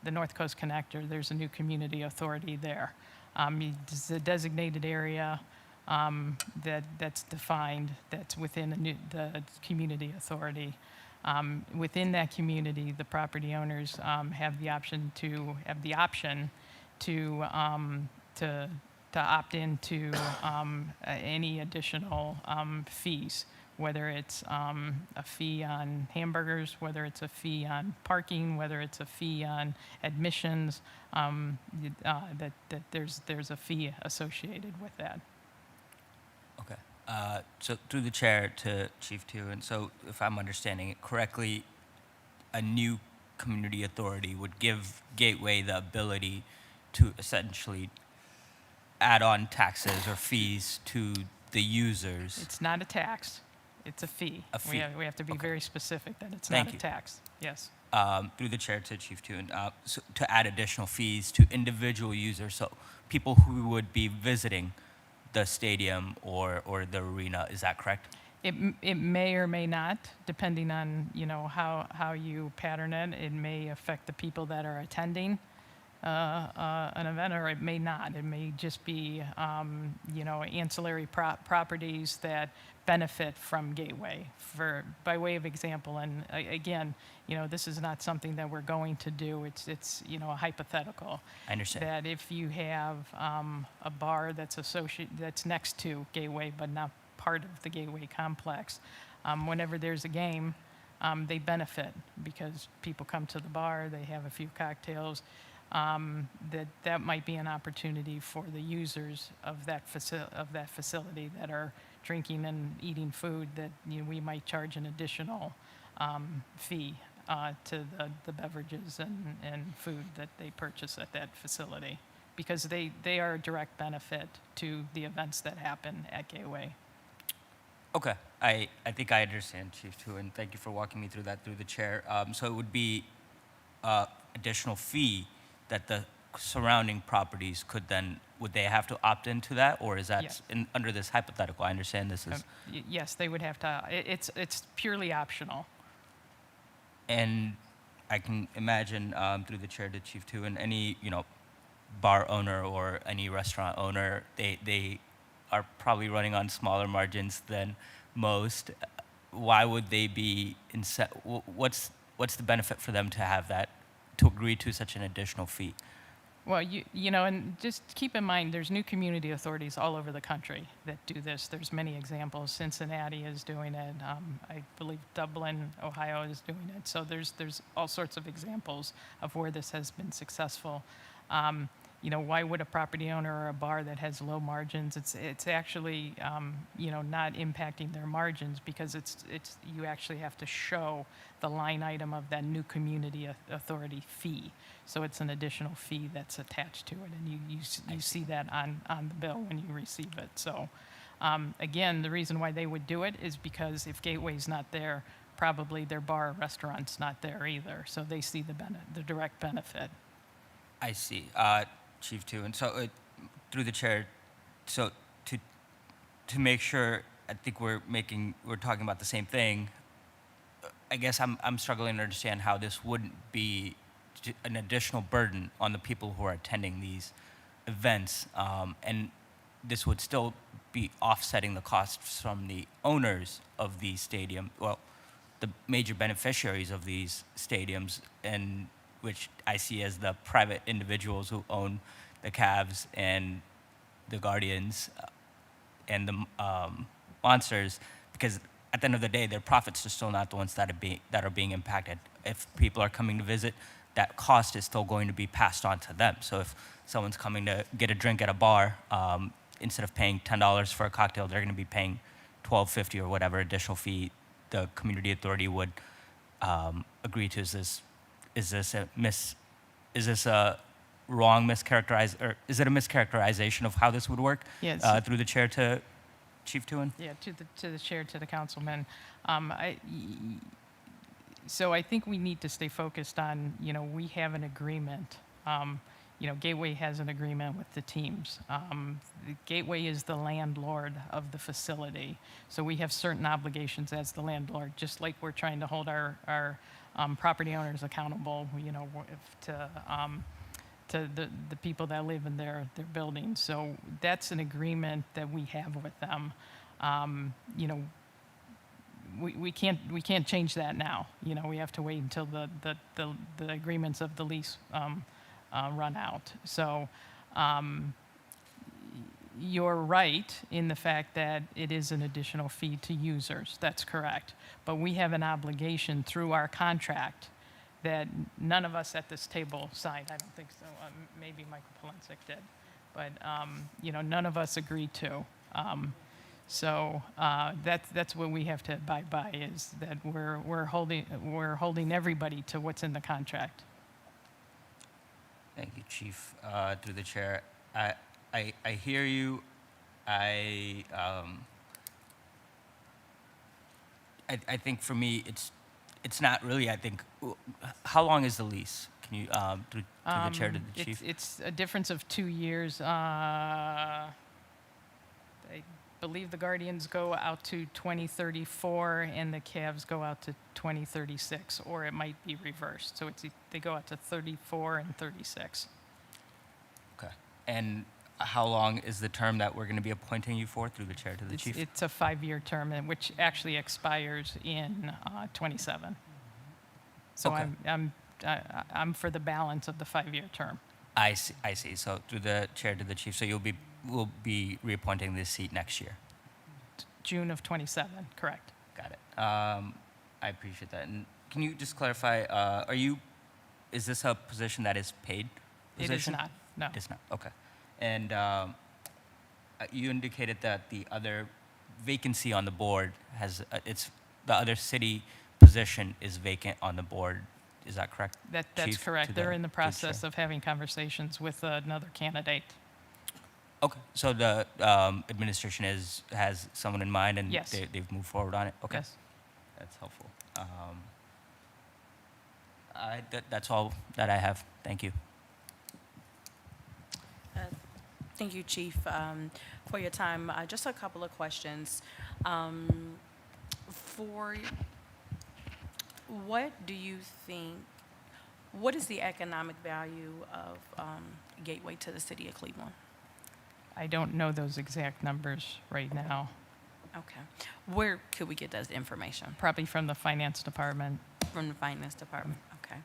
the North Coast Connector, there's a new community authority there. It's a designated area that's defined, that's within the community authority. Within that community, the property owners have the option to opt into any additional fees, whether it's a fee on hamburgers, whether it's a fee on parking, whether it's a fee on admissions, that there's a fee associated with that. Okay. So through the chair to Chief Tuen, so if I'm understanding it correctly, a new community authority would give Gateway the ability to essentially add on taxes or fees to the users. It's not a tax, it's a fee. A fee. We have to be Okay. very specific that it's Thank not a you. tax. Yes. Through the chair to Chief Tuen, so to add additional fees to individual users, so people who would be visiting the stadium or the arena. Is that correct? It may or may not, depending on how you pattern it. It may affect the people that are attending an event, or it may not. It may just be ancillary properties that benefit from Gateway. By way of example, and again, this is not something that we're going to do. It's a hypothetical. I understand. That if you have a bar that's next to Gateway but not part of the Gateway complex, whenever there's a game, they benefit because people come to the bar, they have a few cocktails. That might be an opportunity for the users of that facility that are drinking and eating food, that we might charge an additional fee to the beverages and food that they purchase at that facility, because they are a direct benefit to the events that happen at Gateway. Okay, I think I understand, Chief Tuen. Thank you for walking me through that through the chair. So it would be additional fee that the surrounding properties would they have to opt into that, or is that Yes. under this hypothetical? I understand this is, Yes, they would have to. It's purely optional. and I can imagine through the chair to Chief Tuen, any bar owner or any restaurant owner, they are probably running on smaller margins than most. Why would they be what's the benefit for them to have that, to agree to such an additional fee? Well, and just keep in mind, there's new community authorities all over the country that do this. There's many examples. Cincinnati is doing it. I believe Dublin, Ohio is doing it. So there's all sorts of examples of where this has been successful. Why would a property owner or a bar that has low margins? It's actually not impacting their margins, because you actually have to show the line item of that new community authority fee. So it's an additional fee that's attached to it, and you see that on the bill when you receive it. So again, the reason why they would do it is because if Gateway's not there, probably their bar or restaurant's not there either. So they see the direct benefit. I see, Chief Tuen. So through the chair so to make sure, I think we're talking about the same thing. I guess I'm struggling to understand how this wouldn't be an additional burden on the people who are attending these events, and this would still be offsetting the costs from the owners of these stadiums, well, the major beneficiaries of these stadiums, and which I see as the private individuals who own the Cavs and the Guardians and the Monsters, because at the end of the day, their profits are still not the ones that are being impacted. If people are coming to visit, that cost is still going to be passed on to them. So if someone's coming to get a drink at a bar, instead of paying $10 for a cocktail, they're going to be paying $12.50 or whatever additional fee the community authority would agree to. Is this a wrong mischaracterization, or is it a mischaracterization of how this would work? Yes. Through the chair to Chief Tuen? Yeah, to the chair, to the councilman. So I think we need to stay focused on, we have an agreement. Gateway has an agreement with the teams. The Gateway is the landlord of the facility. So we have certain obligations as the landlord, just like we're trying to hold our property owners accountable, to the people that live in their buildings. So that's an agreement that we have with them. We can't change that now. We have to wait until the agreements of the lease run out. So you're right in the fact that it is an additional fee to users. That's correct. But we have an obligation through our contract that none of us at this table signed. I don't think so. Maybe Michael Polensek did. But, none of us agreed to. So that's what we have to abide by, is that we're holding everybody to what's in the contract. Thank you, Chief. Through the chair, I hear you. I think for me, it's not really. I think, how long is the lease? Can you through the chair to the chief? It's a difference of 2 years. I believe the Guardians go out to 2034 and the Cavs go out to 2036, or it might be reversed. So they go out to 34 and 36. Okay. And how long is the term that we're going to be appointing you for, through the chair to the chief? It's a 5-year term, which actually expires in 27. So Okay. I'm for the balance of the 5-year term. I see. So through the chair to the chief. So we'll be reappointing this seat next year. June of 27, correct. Got it. I appreciate that. And can you just clarify? Is this a position that is paid? It is not. No. It is not. Okay. And you indicated that the other vacancy on the board the other city position is vacant on the board. Is that correct? That's Chief, correct. to They're the- in the to the chair? process of having conversations with another candidate. Okay. So the administration has someone in mind, and Yes. they've moved forward on it. Okay. Yes. That's helpful. That's all that I have. Thank you. Thank you, Chief, for your time. Just a couple of questions. What do you think, what is the economic value of Gateway to the city of Cleveland? I don't know those exact numbers right now. Okay. Where could we get that information? Probably from the finance department. From the finance department, okay.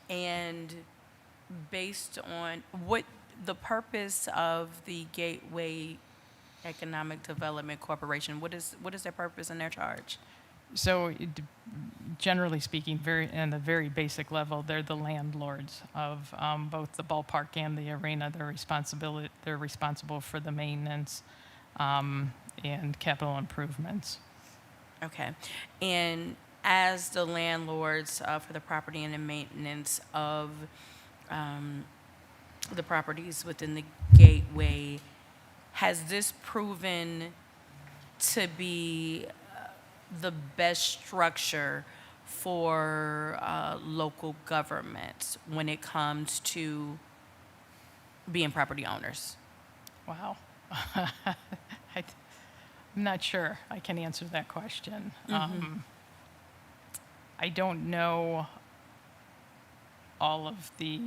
And based on what the purpose of the Gateway Economic Development Corporation, what is their purpose and their charge? So generally speaking, in the very basic level, they're the landlords of both the ballpark and the arena. They're responsible for the maintenance and capital improvements. Okay. And as the landlords for the property and the maintenance of the properties within the Gateway, has this proven to be the best structure for local governments when it comes to being property owners? Wow. I'm not sure I can answer that question. I don't know all of the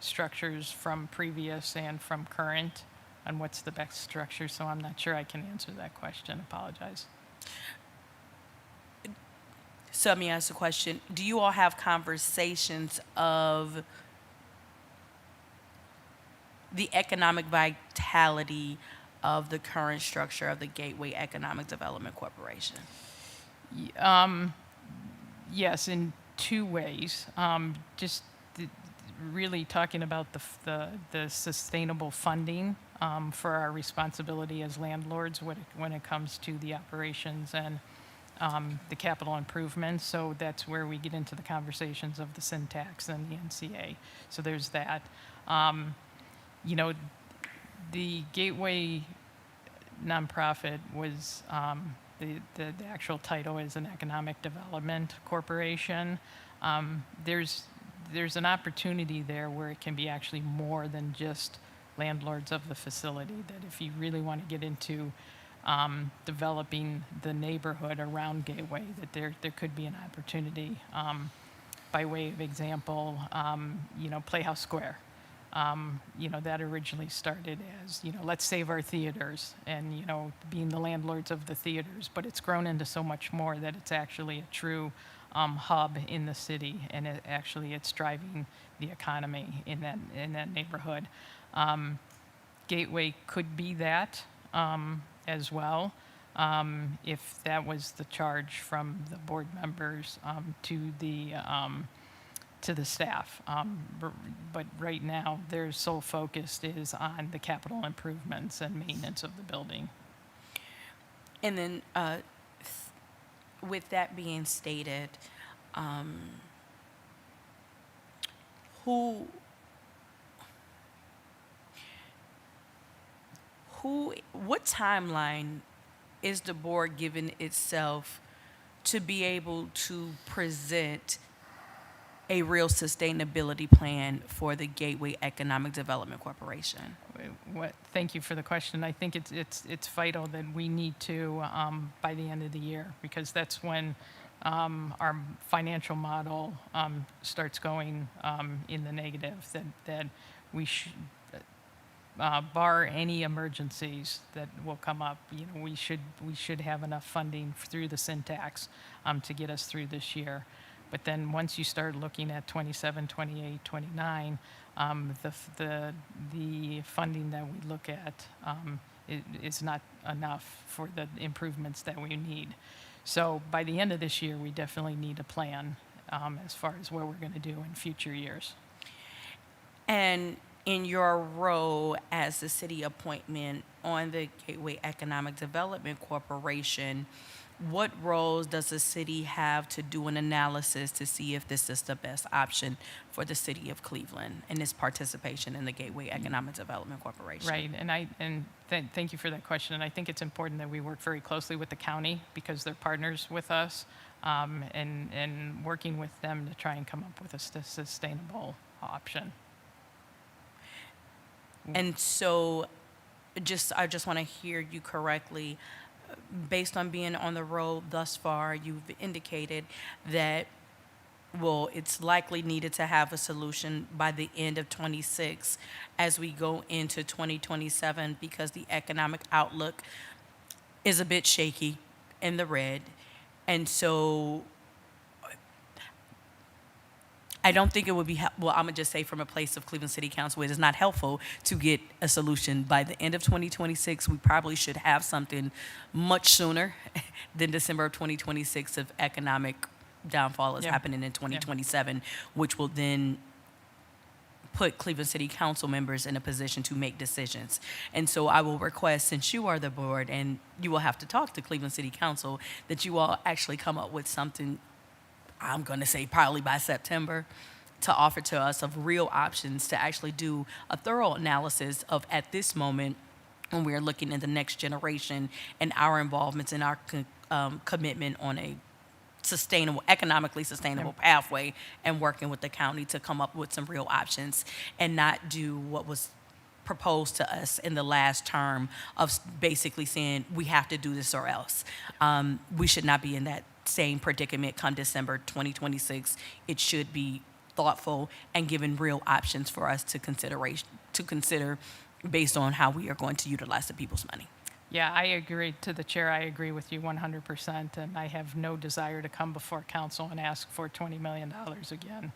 structures from previous and from current on what's the best structure, so I'm not sure I can answer that question. Apologize. So let me ask a question. Do you all have conversations of the economic vitality of the current structure of the Gateway Economic Development Corporation? Yes, in two ways. Just really talking about the sustainable funding for our responsibility as landlords when it comes to the operations and the capital improvements. So that's where we get into the conversations of the syntax and the NCA. So there's that. You know, the Gateway nonprofit was, the actual title is an economic development corporation. There's an opportunity there where it can be actually more than just landlords of the facility, that if you really want to get into developing the neighborhood around Gateway, that there could be an opportunity. By way of example, you know, Playhouse Square. You know, that originally started as, you know, let's save our theaters and, you know, being the landlords of the theaters, but it's grown into so much more that it's actually a true hub in the city, and it's driving the economy in that neighborhood. Gateway could be that as well, if that was the charge from the board members to the staff. But right now, their sole focus is on the capital improvements and maintenance of the building. And then, with that being stated, what timeline is the board giving itself to be able to present a real sustainability plan for the Gateway Economic Development Corporation? Thank you for the question. I think it's vital that we need to, by the end of the year, because that's when our financial model starts going in the negative, that we should, bar any emergencies that will come up, you know, we should have enough funding through the syntax to get us through this year. But then once you start looking at 27, 28, 29, the funding that we look at is not enough for the improvements that we need. So by the end of this year, we definitely need a plan as far as what we're going to do in future years. And in your role as the city appointment on the Gateway Economic Development Corporation, what roles does the city have to do an analysis to see if this is the best option for the city of Cleveland and its participation in the Gateway Economic Development Corporation? Right, and thank you for that question. And I think it's important that we work very closely with the county because they're partners with us, and working with them to try and come up with a sustainable option. And so, I just want to hear you correctly. Based on being on the road thus far, you've indicated that, well, it's likely needed to have a solution by the end of 26 as we go into 2027 because the economic outlook is a bit shaky in the red. And so I don't think it would be, well, I'm going to just say from a place of Cleveland City Council, it is not helpful to get a solution by the end of 2026. We probably should have something much sooner than December of 2026 if economic downfall is happening in 2027, which will then put Cleveland City Council members in a position to make decisions. And so I will request, since you are the board and you will have to talk to Cleveland City Council, that you all actually come up with something, I'm going to say probably by September, to offer to us of real options to actually do a thorough analysis of, at this moment, when we are looking at the next generation and our involvements and our commitment on a sustainable, economically sustainable pathway, and working with the county to come up with some real options and not do what was proposed to us in the last term of basically saying we have to do this or else. We should not be in that same predicament come December 2026. It should be thoughtful and given real options for us to consider based on how we are going to utilize the people's money. Yeah, I agree. To the chair, I agree with you 100%, and I have no desire to come before council and ask for $20 million again.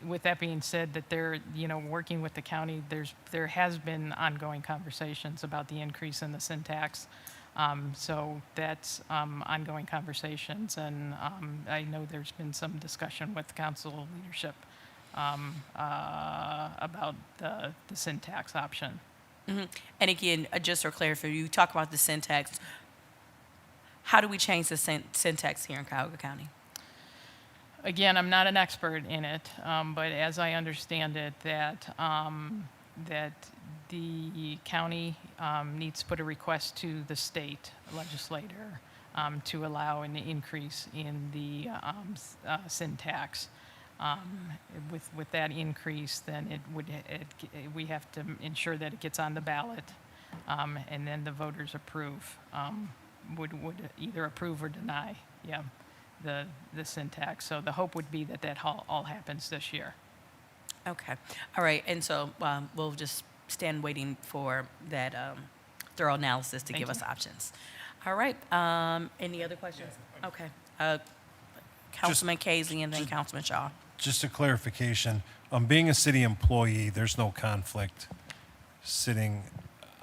With that being said, that they're, working with the county, there has been ongoing conversations about the increase in the sin tax. So that's ongoing conversations, and I know there's been some discussion with council leadership about the sin tax option. And again, just for clarity, you talk about the sin tax. How do we change the sin tax here in Cuyahoga County? Again, I'm not an expert in it, but as I understand it, that the county needs to put a request to the state legislator to allow an increase in the sin tax. With that increase, then we have to ensure that it gets on the ballot, and then the voters approve, would either approve or deny, the sin tax. So the hope would be that all happens this year. Okay. All right. And so we'll just stand waiting for that thorough analysis to Thank give you. us options. All right. Any other questions? Okay. Councilman Casey and then Councilman Shaw. Just a clarification, being a city employee, there's no conflict sitting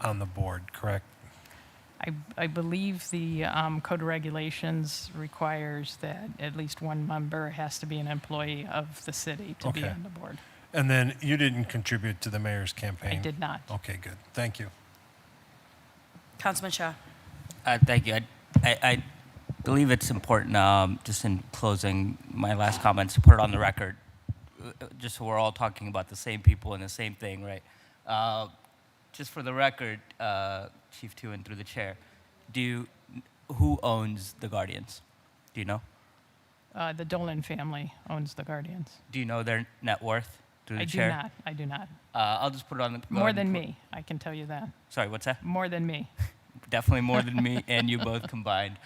on the board, correct? I believe the Code of Regulations requires that at least one member has to be an employee of the city to be Okay. on the board. And then you didn't contribute to the mayor's I campaign? did not. Okay, good. Thank you. Councilman Shaw. Thank you. I believe it's important, just in closing my last comments, to put it on the record, just so we're all talking about the same people and the same thing, right? Just for the record, Chief Tuen, through the chair, who owns the Guardians? Do you know? The Dolan family owns the Guardians. Do you know their net worth through the chair? I do not. I'll just put it on the. More than me, I can tell you that. Sorry, what's that? More than me. Definitely more than me and you both combined.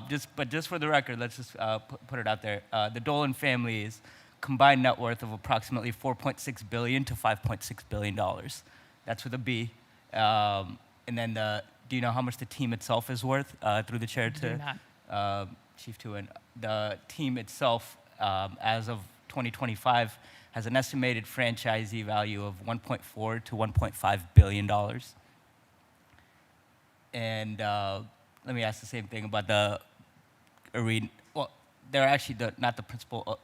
Just for the record, let's just put it out there. The Dolan family's combined net worth of approximately $4.6 billion to $5.6 billion. That's with a B. And then do you know how much the team itself is worth? Through the chair Do to Chief Tuen. The team itself, as of 2025, has an estimated franchisee value of $1.4 to $1.5 billion. And let me ask the same thing about the arena. Well, they're actually not the principal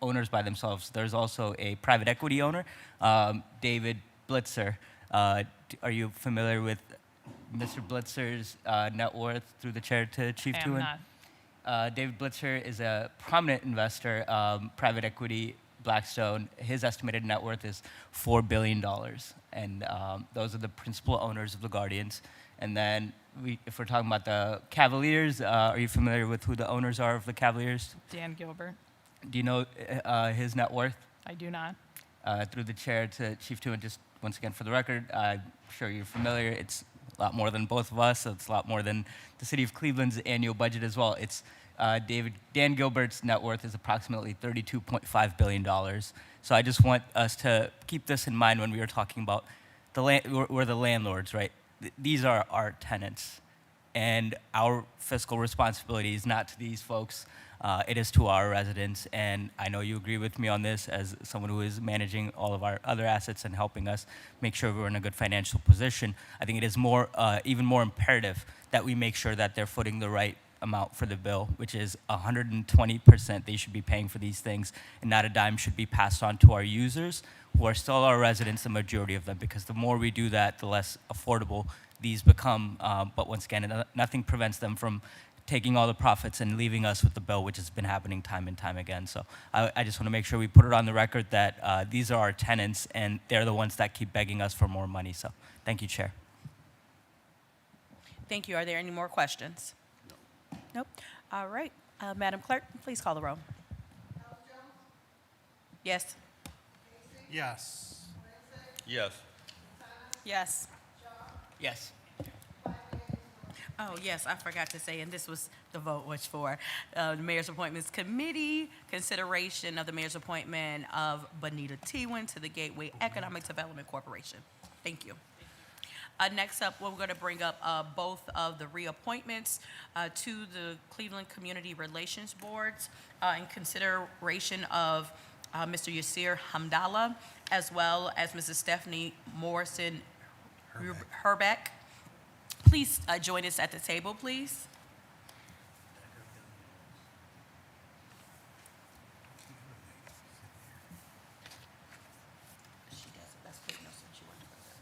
owners by themselves. There's also a private equity owner, David Blitzer. Are you familiar with Mr. Blitzer's net worth through the chair to Chief I am Tuen? not. David Blitzer is a prominent investor, private equity, Blackstone. His estimated net worth is $4 billion. And those are the principal owners of the Guardians. And then if we're talking about the Cavaliers, are you familiar with who the owners are of the Cavaliers? Dan Gilbert. Do you know his net worth? I do not. Through the chair to Chief Tuen, just once again for the record, I'm sure you're familiar. It's a lot more than both of us. So it's a lot more than the city of Cleveland's annual budget as well. It's Dan Gilbert's net worth is approximately $32.5 billion. So I just want us to keep this in mind when we are talking about we're the landlords, right? These are our tenants, and our fiscal responsibility is not to these folks. It is to our residents, and I know you agree with me on this as someone who is managing all of our other assets and helping us make sure we're in a good financial position. I think it is even more imperative that we make sure that they're footing the right amount for the bill, which is 120% they should be paying for these things, and not a dime should be passed on to our users, who are still our residents, the majority of them, because the more we do that, the less affordable these become. But once again, nothing prevents them from taking all the profits and leaving us with the bill, which has been happening time and time again. So I just want to make sure we put it on the record that these are our tenants, and they're the ones that keep begging us for more money. So thank you, Chair. Thank you. Are there any more questions? Nope. All right. Madam Clerk, please call the roll. Yes. Yes. Yes. Yes. Yes. Oh, yes, I forgot to say, and this was the vote was for the Mayor's Appointments Committee, consideration of the mayor's appointment of Bonita Tewan to the Gateway Economic Development Corporation. Thank you. Next up, we're going to bring up both of the reappointments to the Cleveland Community Relations Boards in consideration of Mr. Yasir Hamdallah, as well as Mrs. Stephanie Morrison Herbeck. Please join us at the table, please. She does it. That's good enough since you want to go there.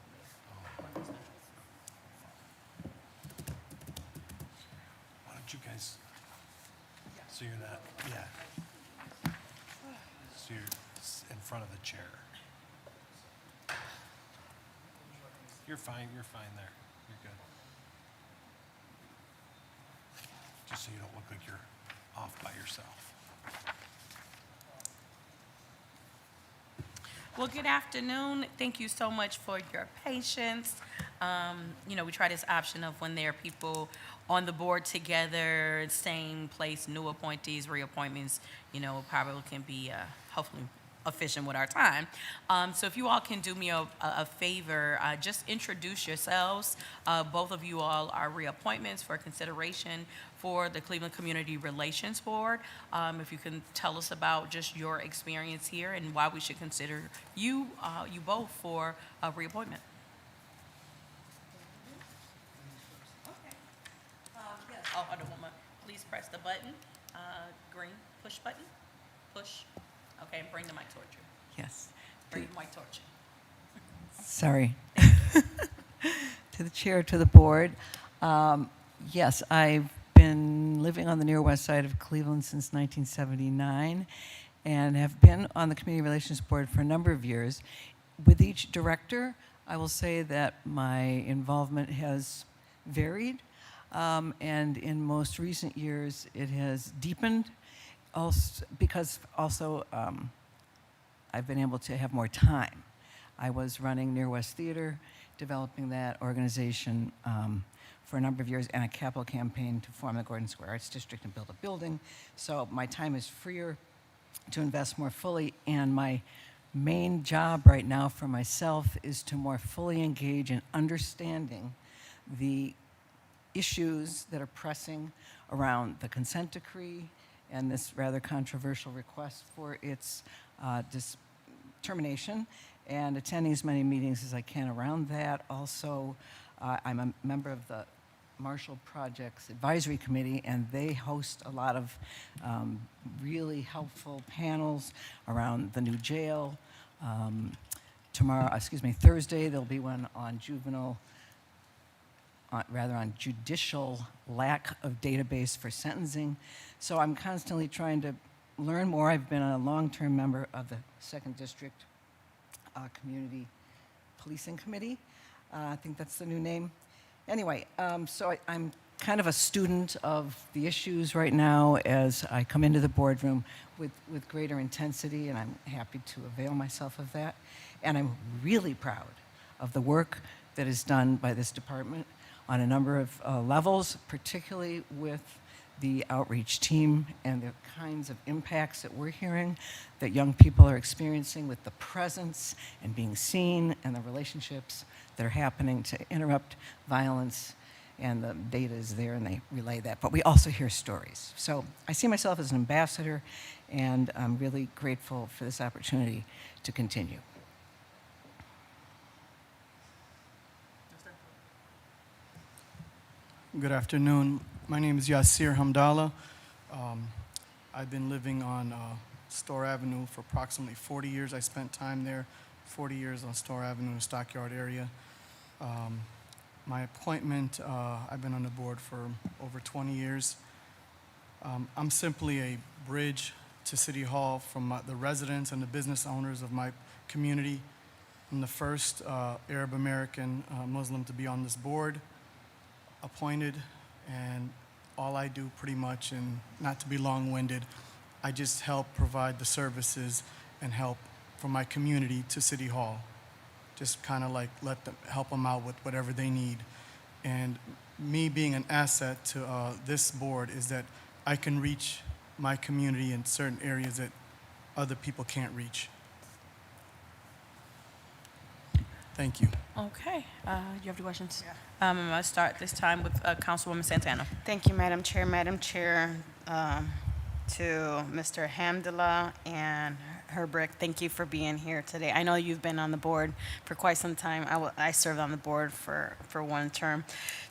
Why don't you guys, so you're not, yeah. So you're in front of the chair. You're fine there. You're good. Just so you don't look like you're off by yourself. Well, good afternoon. Thank you so much for your patience. We try this option of when there are people on the board together, same place, new appointees, reappointments, probably can be hopefully efficient with our time. So if you all can do me a favor, just introduce yourselves. Both of you all are reappointments for consideration for the Cleveland Community Relations Board. If you can tell us about just your experience here and why we should consider you both for a reappointment. Yes. Oh, hold on one moment. Please press the button, green push button. Push. Okay, and bring the mic towards you. Yes. Bring the mic towards you. Sorry. To the chair, to the board. Yes, I've been living on the near west side of Cleveland since 1979 and have been on the Community Relations Board for a number of years. With each director, I will say that my involvement has varied, and in most recent years, it has deepened. Also, because I've been able to have more time. I was running Near West Theater, developing that organization for a number of years, and a capital campaign to form the Gordon Square Arts District and build a building. So my time is freer to invest more fully, and my main job right now for myself is to more fully engage in understanding the issues that are pressing around the consent decree and this rather controversial request for its termination, and attending as many meetings as I can around that. Also, I'm a member of the Marshall Projects Advisory Committee, and they host a lot of really helpful panels around the new jail. Thursday, there'll be one on on judicial lack of database for sentencing. So I'm constantly trying to learn more. I've been a long-term member of the 2nd District Community Policing Committee. I think that's the new name. Anyway, so I'm kind of a student of the issues right now as I come into the boardroom with greater intensity, and I'm happy to avail myself of that. And I'm really proud of the work that is done by this department on a number of levels, particularly with the outreach team and the kinds of impacts that we're hearing that young people are experiencing with the presence and being seen and the relationships that are happening to interrupt violence. And the data is there and they relay that. But we also hear stories. So I see myself as an ambassador, and I'm really grateful for this opportunity to continue. Good afternoon. My name is Yasir Hamdallah. I've been living on Store Avenue for approximately 40 years. I spent time there, 40 years on Store Avenue in the Stockyard area. My appointment, I've been on the board for over 20 years. I'm simply a bridge to City Hall from the residents and the business owners of my community. I'm the first Arab American Muslim to be on this board, appointed, and all I do pretty much, and not to be long-winded, I just help provide the services and help from my community to City Hall. just kind of like help them out with whatever they need. And me being an asset to this board is that I can reach my community in certain areas that other people can't reach. Thank you. Okay. You have any questions? I'm going to start this time with Councilwoman Santana. Thank you, Madam Chair. Madam Chair, to Mr. Hamdallah and Herbrick, thank you for being here today. I know you've been on the board for quite some time. I served on the board for one term.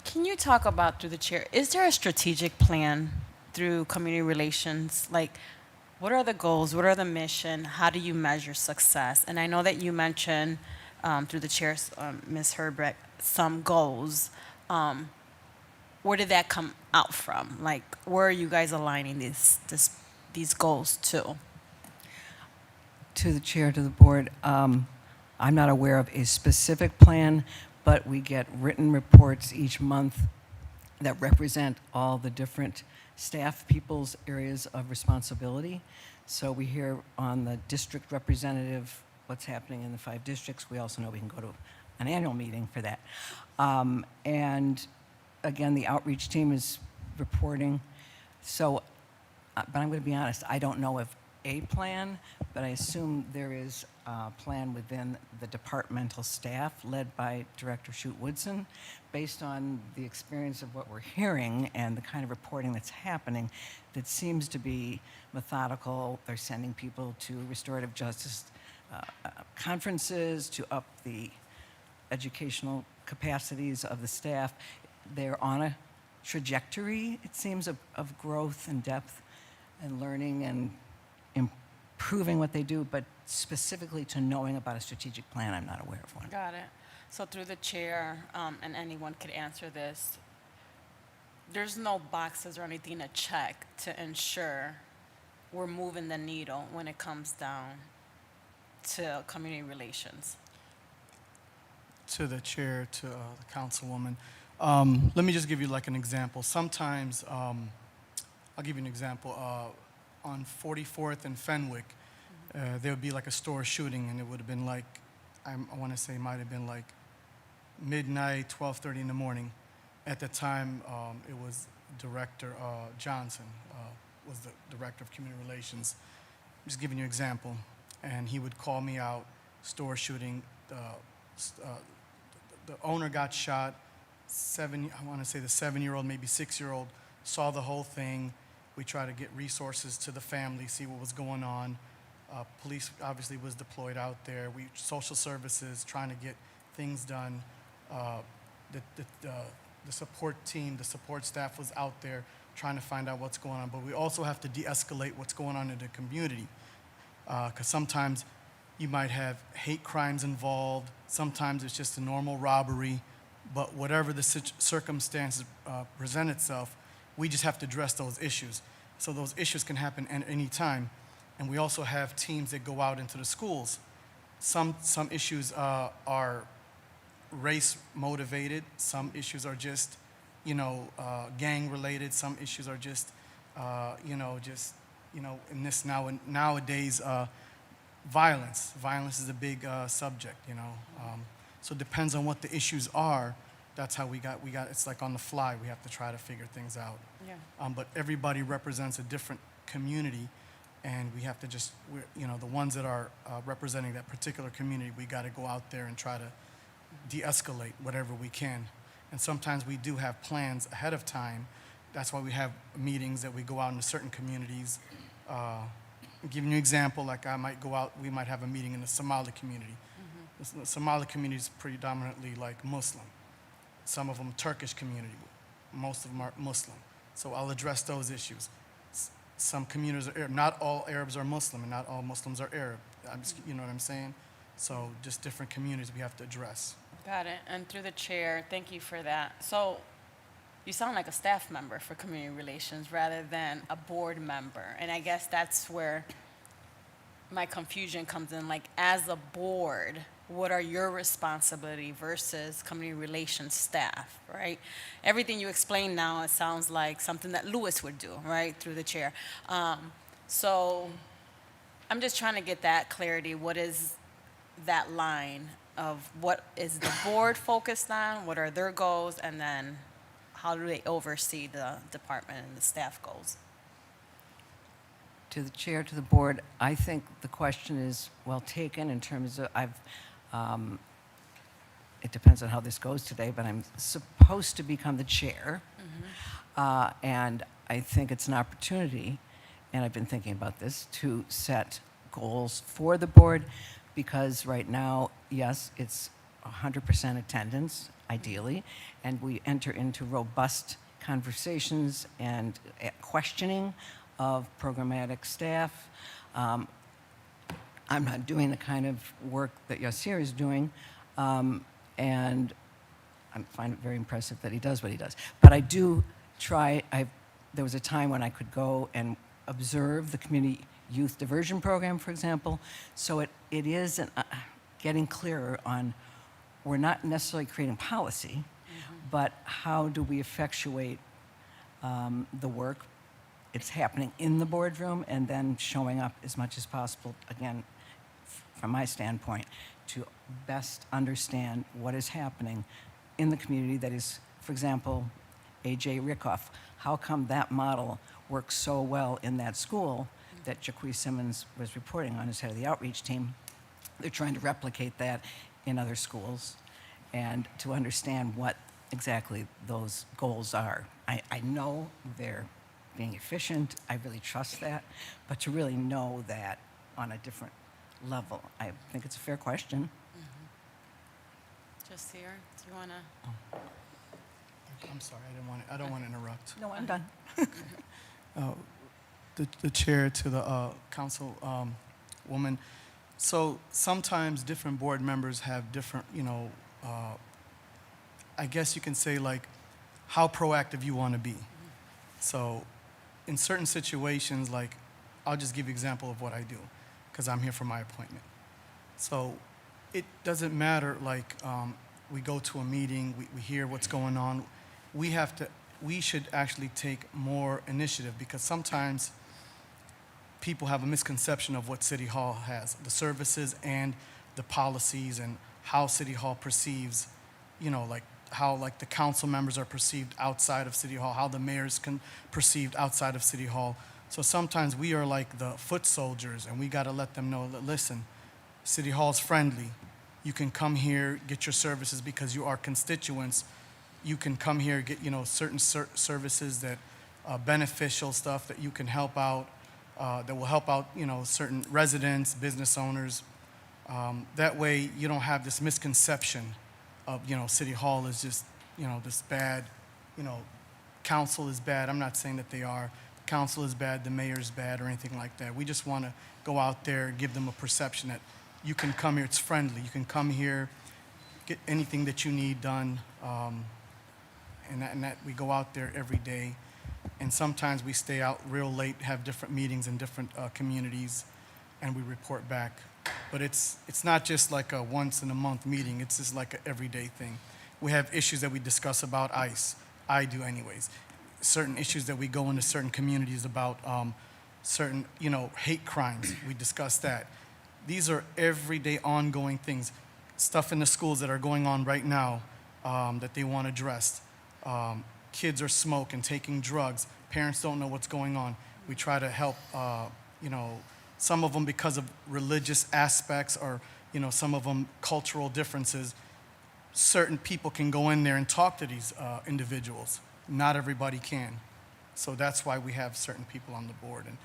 Can you talk about, through the chair, is there a strategic plan through community relations? Like, what are the goals? What are the mission? How do you measure success? And I know that you mentioned, through the chair, Ms. Herbrick, some goals. Where did that come out from? Like, where are you guys aligning these goals to? To the chair, to the board, I'm not aware of a specific plan, but we get written reports each month that represent all the different staff people's areas of responsibility. So we hear on the district representative what's happening in the 5 districts. We also know we can go to an annual meeting for that. And again, the outreach team is reporting. So, but I'm going to be honest, I don't know of a plan, but I assume there is a plan within the departmental staff led by Director Shute-Woodson. Based on the experience of what we're hearing and the kind of reporting that's happening, that seems to be methodical. They're sending people to restorative justice conferences to up the educational capacities of the staff. They're on a trajectory, it seems, of growth and depth and learning and improving what they do, but specifically to knowing about a strategic plan, I'm not aware of one. Got it. So through the chair, and anyone could answer this, there's no boxes or anything to check to ensure we're moving the needle when it comes down to community relations. To the chair, to the councilwoman, let me just give you like an example. Sometimes, I'll give you an example. On 44th and Fenwick, there would be like a store shooting, and it would have been like, I want to say it might have been like midnight, 12:30 in the morning. At the time, it was Director Johnson was the Director of Community Relations. I'm just giving you an example. And he would call me out, store shooting. The owner got shot. I want to say the 7-year-old, maybe 6-year-old, saw the whole thing. We tried to get resources to the family, see what was going on. Police obviously was deployed out there. Social services trying to get things done. The support team, the support staff was out there trying to find out what's going on. But we also have to de-escalate what's going on in the community. Because sometimes you might have hate crimes involved. Sometimes it's just a normal robbery. But whatever the circumstances present itself, we just have to address those issues. So those issues can happen at any time. And we also have teams that go out into the schools. Some issues are race motivated. Some issues are just, gang related. Some issues are just, in this nowadays, violence. Violence is a big subject, So it depends on what the issues are. That's how we got, it's like on the fly. We have to try to figure things out. Yeah. But everybody represents a different community, and we have to just, the ones that are representing that particular community, we got to go out there and try to de-escalate whatever we can. And sometimes we do have plans ahead of time. That's why we have meetings that we go out into certain communities. I'm giving you an example, like I might go out, we might have a meeting in the Somali community. The Somali community is predominantly like Muslim. Some of them Turkish community. Most of them are Muslim. So I'll address those issues. Some communities are Arab. Not all Arabs are Muslim, and not all Muslims are Arab. You know what I'm saying? So just different communities we have to address. Got it. And through the chair, thank you for that. So you sound like a staff member for community relations rather than a board member. And I guess that's where my confusion comes in. Like, as a board, what are your responsibility versus community relations staff, right? Everything you explained now, it sounds like something that Louis would do, right, through the chair. So I'm just trying to get that clarity. What is that line? of what is the board focused on, what are their goals, and then how do they oversee the department and the staff goals? To the chair, to the board, I think the question is well taken in terms of it depends on how this goes today, but I'm supposed to become the chair. And I think it's an opportunity, and I've been thinking about this, to set goals for the board because right now, yes, it's 100% attendance, ideally, and we enter into robust conversations and questioning of programmatic staff. I'm not doing the kind of work that Yasir is doing, and I find it very impressive that he does what he does. But I do try, there was a time when I could go and observe the community youth diversion program, for example. So it is getting clearer on, we're not necessarily creating policy, but how do we effectuate the work? It's happening in the boardroom and then showing up as much as possible, again, from my standpoint, to best understand what is happening in the community that is, for example, A.J. Rickoff. How come that model works so well in that school that Jaquez Simmons was reporting on as head of the outreach team? They're trying to replicate that in other schools and to understand what exactly those goals are. I know they're being efficient, I really trust that, but to really know that on a different level, I think it's a fair question. Just here, do you want to? I'm sorry, I don't want to interrupt. No, I'm done. The chair to the council woman. So sometimes different board members have different, I guess you can say like how proactive you want to be. So in certain situations, like I'll just give you an example of what I do because I'm here for my appointment. So it doesn't matter like we go to a meeting, we hear what's going on. We should actually take more initiative because sometimes people have a misconception of what City Hall has, the services and the policies and how City Hall perceives, like how like the council members are perceived outside of City Hall, how the mayor's perceived outside of City Hall. So sometimes we are like the foot soldiers and we got to let them know that, listen, City Hall's friendly. You can come here, get your services because you are constituents. You can come here, get, certain services that beneficial stuff that you can help out, that will help out, certain residents, business owners. That way you don't have this misconception of, City Hall is just, this bad, council is bad. I'm not saying that they are. Council is bad, the mayor's bad, or anything like that. We just want to go out there, give them a perception that you can come here, it's friendly. You can come here, get anything that you need done, and that we go out there every day. And sometimes we stay out real late, have different meetings in different communities, and we report back. But it's not just like a once in a month meeting, it's just like an everyday thing. We have issues that we discuss about ICE. I do anyways. Certain issues that we go into certain communities about certain, hate crimes. We discuss that. These are everyday ongoing things. Stuff in the schools that are going on right now that they want addressed. Kids are smoking, taking drugs. Parents don't know what's going on. We try to help, some of them because of religious aspects or, some of them cultural differences. Certain people can go in there and talk to these individuals. Not everybody can. So that's why we have certain people on the board and,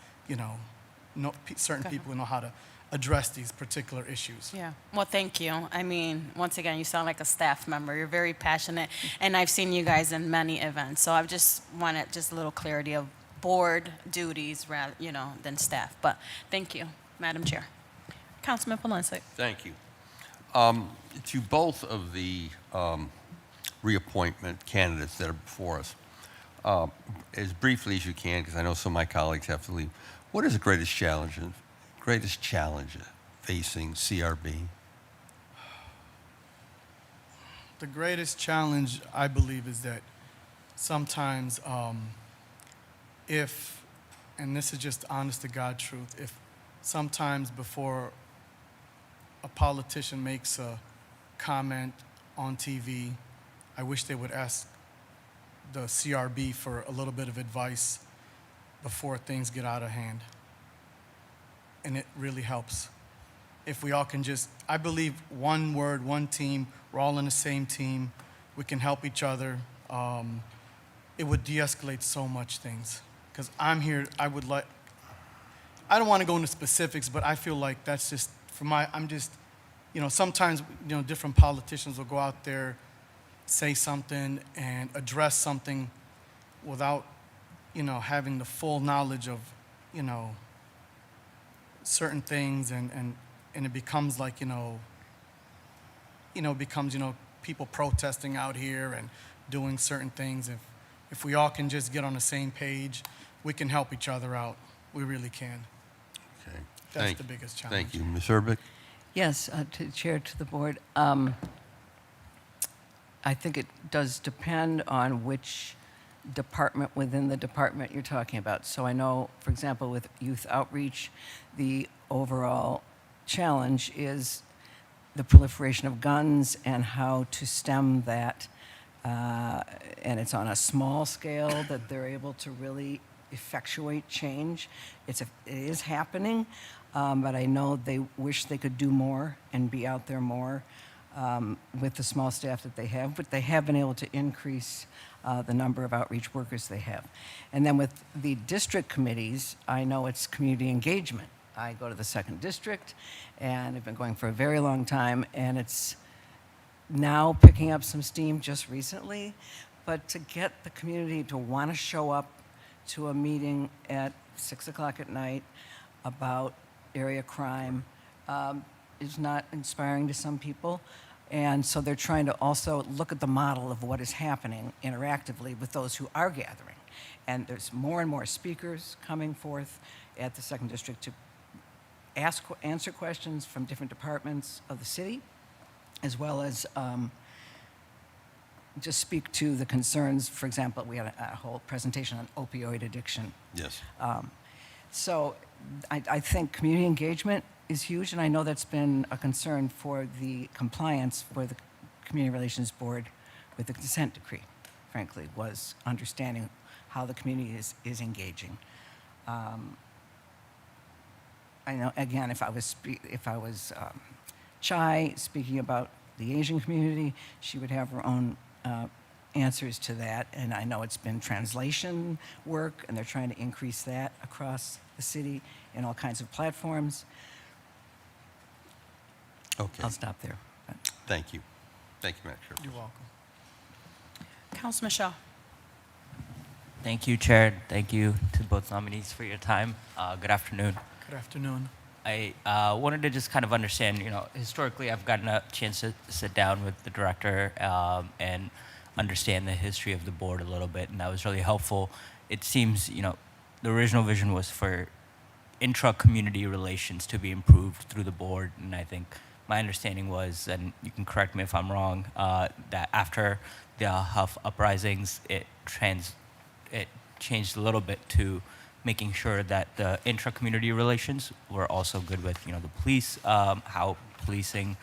certain people know how to address these particular issues. Yeah. Well, thank you. I mean, once again, you sound like a staff member. You're very passionate, and I've seen you guys in many events. So I just wanted just a little clarity of board duties, rather, than staff. But thank you, Madam Chair. Councilman Polensek. Thank you. To both of the reappointment candidates that are before us, as briefly as you can, because I know some of my colleagues have to leave, what is the greatest challenge facing CRB? The greatest challenge, I believe, is that sometimes and this is just honest to God truth, if sometimes before a politician makes a comment on TV. I wish they would ask the CRB for a little bit of advice before things get out of hand. And it really helps. If we all can just, I believe one word, one team, we're all in the same team, we can help each other. It would de-escalate so much things. Because I'm here, I don't want to go into specifics, but I feel like that's just, sometimes, different politicians will go out there, say something and address something without, having the full knowledge of, certain things, and it becomes like, people protesting out here and doing certain things. If we all can just get on the same page, we can help each other out. We really can. Okay. That's the biggest challenge. Thank you. Ms. Erbick? Yes, to the chair, to the board. I think it does depend on which department within the department you're talking about. So I know, for example, with youth outreach, the overall challenge is the proliferation of guns and how to stem that. And it's on a small scale that they're able to really effectuate change. It is happening, but I know they wish they could do more and be out there more with the small staff that they have, but they have been able to increase the number of outreach workers they have. And then with the district committees, I know it's community engagement. I go to the 2nd District, and I've been going for a very long time, and it's now picking up some steam just recently. But to get the community to want to show up to a meeting at 6 o'clock at night about area crime is not inspiring to some people. And so they're trying to also look at the model of what is happening interactively with those who are gathering. And there's more and more speakers coming forth at the 2nd District to answer questions from different departments of the city, as well as just speak to the concerns. For example, we had a whole presentation on opioid addiction. Yes. So I think community engagement is huge, and I know that's been a concern for the compliance for the Community Relations Board with the consent decree, frankly, was understanding how the community is engaging. I know, again, if I was Chai speaking about the Asian community, she would have her own answers to that. And I know it's been translation work, and they're trying to increase that across the city in all kinds of platforms. Okay. I'll stop there. Thank you. Thank you, Madam Chair. You're welcome. Councilman Shaw. Thank you, Chair. Thank you to both nominees for your time. Good afternoon. Good afternoon. I wanted to just kind of understand, historically I've gotten a chance to sit down with the director and understand the history of the board a little bit, and that was really helpful. It seems, the original vision was for intra-community relations to be improved through the board, and I think my understanding was, and you can correct me if I'm wrong, that after the Huff uprisings, it changed a little bit to making sure that the intra-community relations were also good with, the police, how policing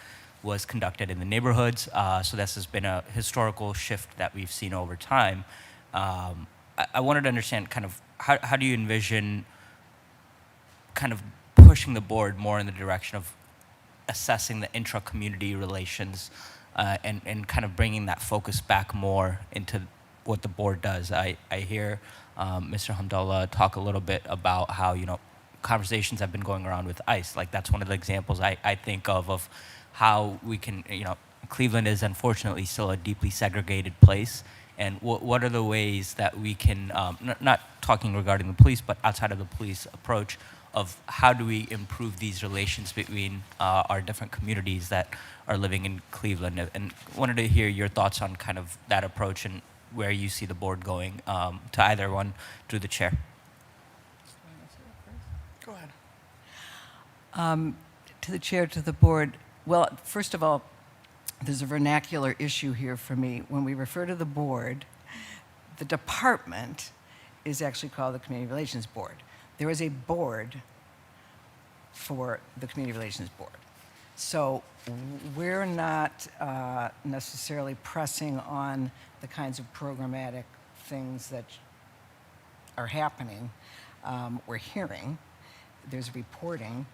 was conducted in the neighborhoods. So this has been a historical shift that we've seen over time. I wanted to understand kind of how do you envision kind of pushing the board more in the direction of assessing the intra-community relations and kind of bringing that focus back more into what the board does. I hear Mr. Hamdallah talk a little bit about how, conversations have been going around with ICE. Like, that's one of the examples I think of how we can, Cleveland is unfortunately still a deeply segregated place. And what are the ways that we can, not talking regarding the police, but outside of the police approach of how do we improve these relations between our different communities that are living in Cleveland? And wanted to hear your thoughts on kind of that approach and where you see the board going, to either one through the chair. Go ahead. To the chair, to the board. Well, first of all, there's a vernacular issue here for me. When we refer to the board, the department is actually called the Community Relations Board. There is a board for the Community Relations Board. So we're not necessarily pressing on the kinds of programmatic things that are happening. We're hearing, there's reporting.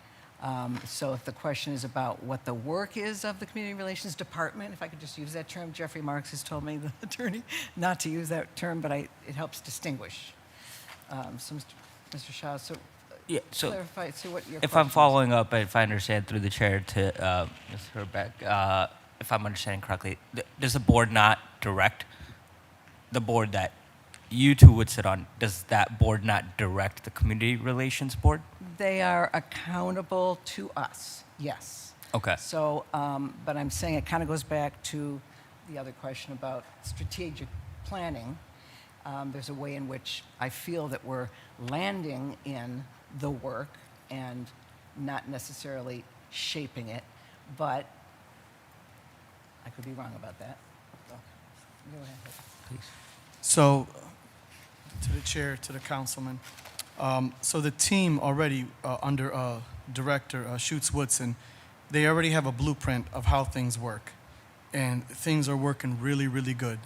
So if the question is about what the work is of the Community Relations Department, if I could just use that term, Jeffrey Marks has told me, the attorney, not to use that term, but it helps distinguish. So Mr. Shaw, so Yeah, so clarify, see what your if I'm question is. following up, if I understand through the chair to Ms. Herbeck, if I'm understanding correctly, does the board not direct the board that you two would sit on? Does that board not direct the community relations board? They are accountable to us, yes. Okay. So, but I'm saying it kind of goes back to the other question about strategic planning. There's a way in which I feel that we're landing in the work and not necessarily shaping it, but I could be wrong about that. So, go ahead. Please. So, to the chair, to the councilman, so the team already under Director Schutz Woodson, they already have a blueprint of how things work, and things are working really, really good.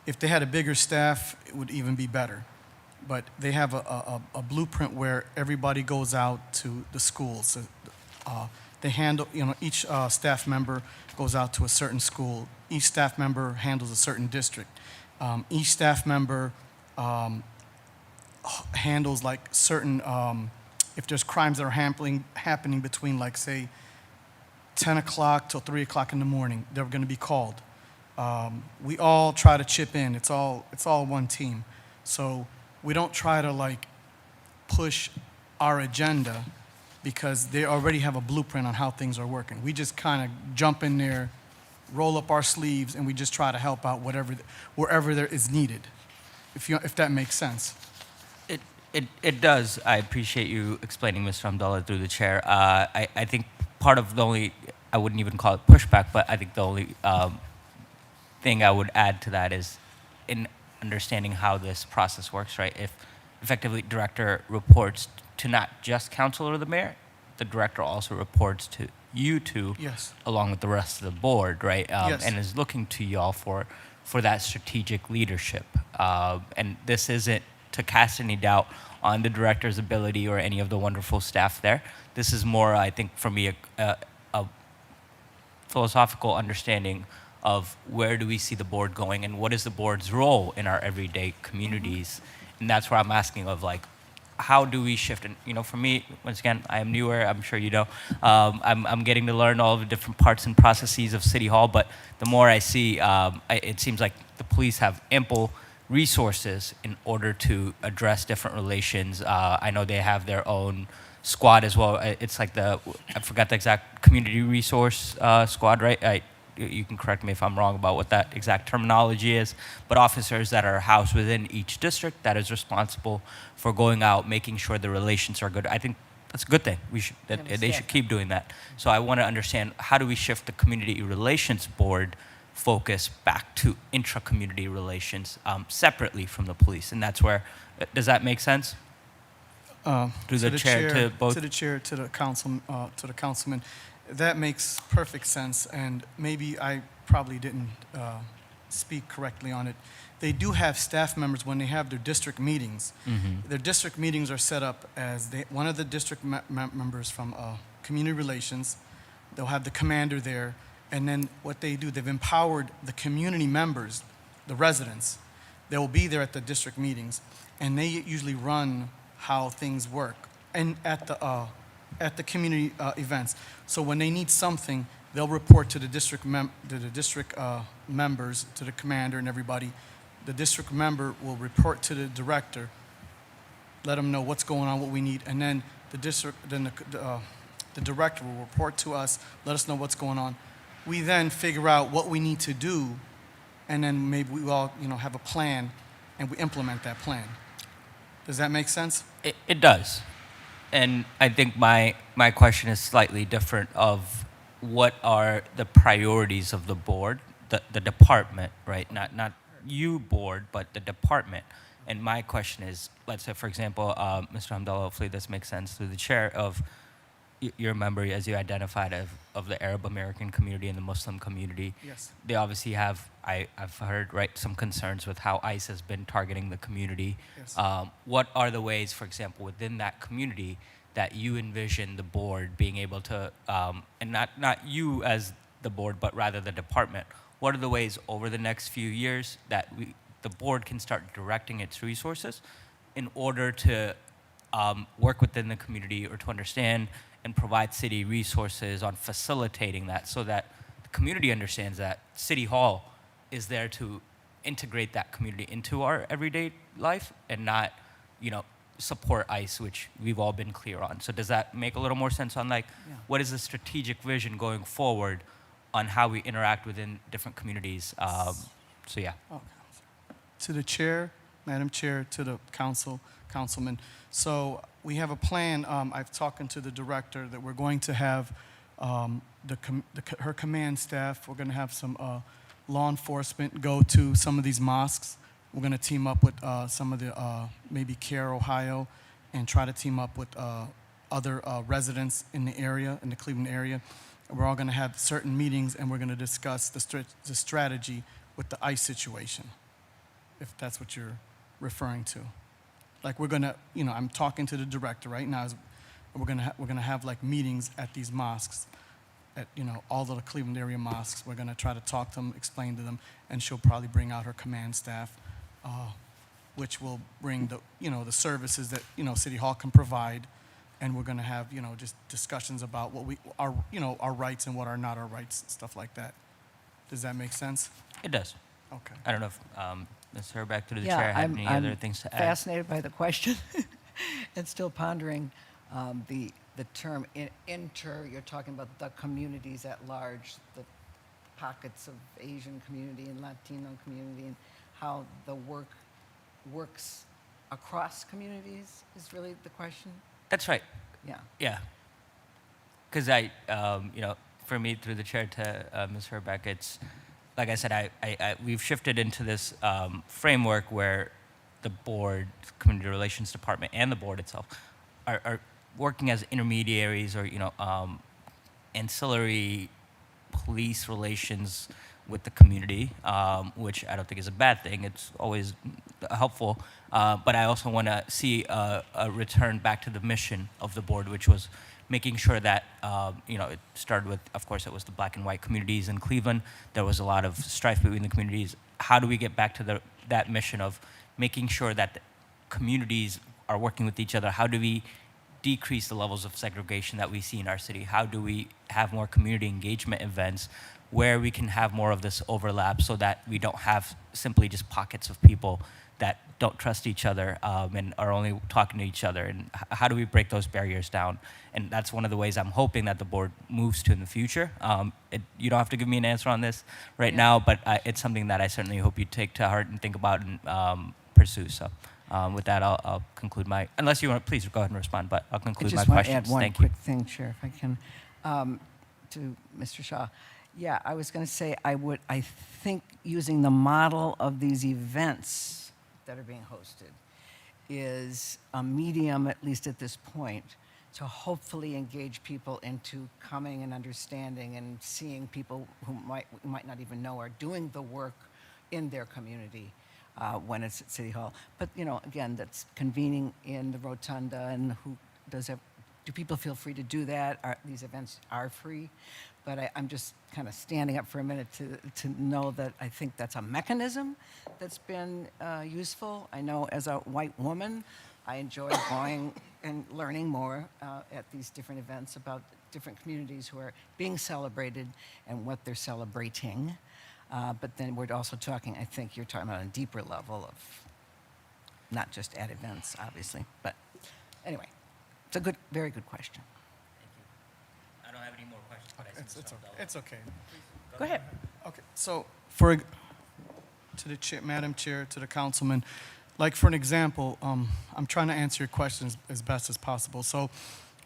If they had a bigger staff, it would even be better. But they have a blueprint where everybody goes out to the schools. They handle, each staff member goes out to a certain school. Each staff member handles a certain district. Each staff member handles like certain, if there's crimes that are happening between like say 10 o'clock till 3 o'clock in the morning, they're going to be called. We all try to chip in. It's all one team. So we don't try to like push our agenda because they already have a blueprint on how things are working. We just kind of jump in there, roll up our sleeves, and we just try to help out wherever there is needed, if that makes sense. It does. I appreciate you explaining, Mr. Abdullah, through the chair. I think part of the only, I wouldn't even call it pushback, but I think the only thing I would add to that is in understanding how this process works, right? If effectively director reports to not just council or the mayor, the director also reports to you two, Yes. along with the rest of the board, right? Yes. And is looking to y'all for that strategic leadership. And this isn't to cast any doubt on the director's ability or any of the wonderful staff there. This is more, I think, for me, a philosophical understanding of where do we see the board going and what is the board's role in our everyday communities. And that's where I'm asking of like, how do we shift? And for me, once again, I am newer. I'm sure you know. I'm getting to learn all of the different parts and processes of City Hall. But the more I see, it seems like the police have ample resources in order to address different relations. I know they have their own squad as well. It's like I forgot the exact community resource squad, right? You can correct me if I'm wrong about what that exact terminology is, but officers that are housed within each district that is responsible for going out, making sure the relations are good. I think that's a good thing. They should keep doing that. So I want to understand, how do we shift the community relations board focus back to intra-community relations separately from the police? And that's where, does that make sense? Through the chair to both? To the chair, to the councilman. That makes perfect sense, and maybe I probably didn't speak correctly on it. They do have staff members when they have their district meetings. Mm-hmm. Their district meetings are set up as one of the district members from community relations. They'll have the commander there, and then what they do, they've empowered the community members, the residents. They will be there at the district meetings, and they usually run how things work and at the community events. So when they need something, they'll report to the district members, to the commander and everybody. The district member will report to the director, let them know what's going on, what we need, and then the director will report to us, let us know what's going on. We then figure out what we need to do, and then maybe we all have a plan, and we implement that plan. Does that make sense? It does. And I think my question is slightly different of what are the priorities of the board, the department, right? Not you board, but the department. And my question is, let's say, for example, Mr. Hamdallah, hopefully this makes sense through the chair, of you're a member, as you identified, of the Arab American community and the Muslim community. Yes. They obviously have, I've heard, right, some concerns with how ICE has been targeting the community. Yes. What are the ways, for example, within that community that you envision the board being able to, and not you as the board, but rather the department, what are the ways over the next few years that the board can start directing its resources in order to work within the community or to understand and provide city resources on facilitating that so that the community understands that City Hall is there to integrate that community into our everyday life and not, support ICE, which we've all been clear on. So does that make a little more sense on what is the strategic vision going forward on how we interact within different communities? So yeah. Okay. To the chair, Madam Chair, to the councilman. So we have a plan. I've talked to the director that we're going to have her command staff. We're going to have some law enforcement go to some of these mosques. We're going to team up with some of the maybe CARE Ohio and try to team up with other residents in the area, in the Cleveland area. We're all going to have certain meetings and we're going to discuss the strategy with the ICE situation, if that's what you're referring to. Like we're going to, I'm talking to the director right now. We're going to have like meetings at these mosques, at all of the Cleveland area mosques. We're going to try to talk to them, explain to them, and she'll probably bring out her command staff, which will bring the services that City Hall can provide, and we're going to have just discussions about what our rights and what are not our rights, stuff like that. Does that make sense? It does. Okay. I don't know if Ms. Herbeck, through the Yeah, chair, had I'm- any I'm other things to add. Fascinated by the question and still pondering the term you're talking about the communities at large, the pockets of Asian community and Latino community, and how the work works across communities is really the question. That's right. Yeah. Yeah. Because for me, through the chair to Ms. Herbeck, it's, like I said, we've shifted into this framework where the board, community relations department, and the board itself are working as intermediaries or ancillary police relations with the community, which I don't think is a bad thing. It's always helpful. But I also want to see a return back to the mission of the board, which was making sure that, it started with, of course, it was the black and white communities in Cleveland. There was a lot of strife between the communities. How do we get back to that mission of making sure that the communities are working with each other? How do we decrease the levels of segregation that we see in our city? How do we have more community engagement events where we can have more of this overlap so that we don't have simply just pockets of people that don't trust each other and are only talking to each other? And how do we break those barriers down? And that's one of the ways I'm hoping that the board moves to in the future. You don't have to give me an answer on this right now, but it's something that I certainly hope you take to heart and think about and pursue. So with that, I'll conclude my, unless you want to, please go ahead and respond, but I'll I conclude my just want to questions. add one Thank you. quick thing, Chair, if I can, to Mr. Shaw. Yeah, I was going to say I think using the model of these events that are being hosted is a medium, at least at this point, to hopefully engage people into coming and understanding and seeing people who might not even know are doing the work in their community when it's at City Hall. But, again, that's convening in the rotunda, and do people feel free to do that? These events are free? But I'm just kind of standing up for a minute to know that I think that's a mechanism that's been useful. I know as a white woman, I enjoy going and learning more at these different events about different communities who are being celebrated and what they're celebrating. But then we're also talking, I think you're talking about a deeper level of not just at events, obviously. But anyway, it's a very good question. I don't have any more questions. But I see Mr. Abdallah. It's okay. Go ahead. Okay, so to the chair, Madam Chair, to the councilman, like for an example, I'm trying to answer your questions as best as possible. So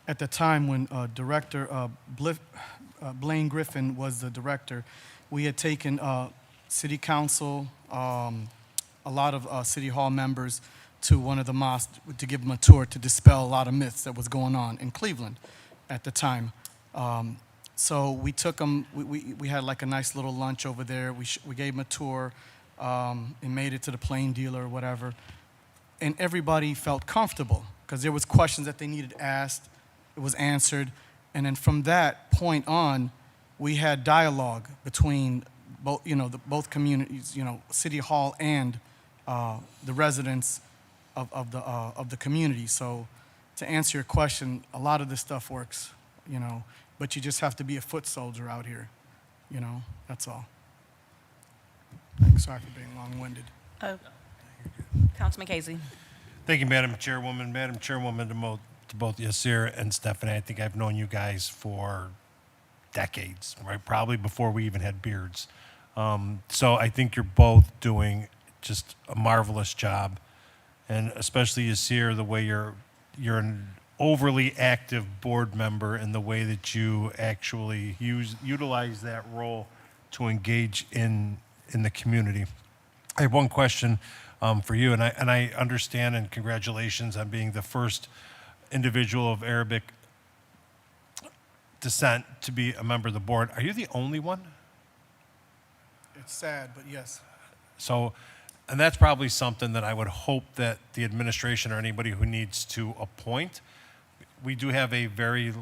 at the time when Director Blaine Griffin was the director, we had taken city council, a lot of City Hall members to one of the mosques to give them a tour to dispel a lot of myths that was going on in Cleveland. at the time. So we took them, we had like a nice little lunch over there. We gave them a tour and made it to the plane dealer or whatever. And everybody felt comfortable because there was questions that they needed asked. It was answered. And then from that point on, we had dialogue between both, both communities, City Hall and the residents of the community. So to answer your question, a lot of this stuff works, but you just have to be a foot soldier out here, that's all. Thanks. Sorry for being long-winded. Councilman Casey. Thank you, Madam Chairwoman. Madam Chairwoman, to both Yasir and Stephanie, I think I've known you guys for decades, right? Probably before we even had beards. So I think you're both doing just a marvelous job, and especially Yasir, the way you're an overly active board member in the way that you actually utilize that role to engage in the community. I have one question for you, and I understand, and congratulations on being the first individual of Arabic descent to be a member of the board. Are you the only one? It's sad, but yes. So, and that's probably something that I would hope that the administration or anybody who needs to appoint. We do have a very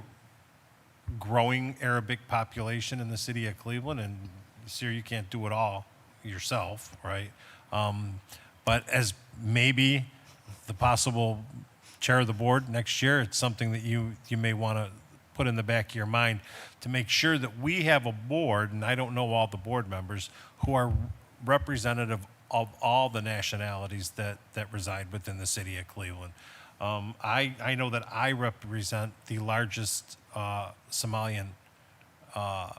growing Arabic population in the city of Cleveland, and Sir, you can't do it all yourself, right? But as maybe the possible chair of the board next year, it's something that you may want to put in the back of your mind to make sure that we have a board, and I don't know all the board members, who are representative of all the nationalities that reside within the city of Cleveland. I know that I represent the largest Somalian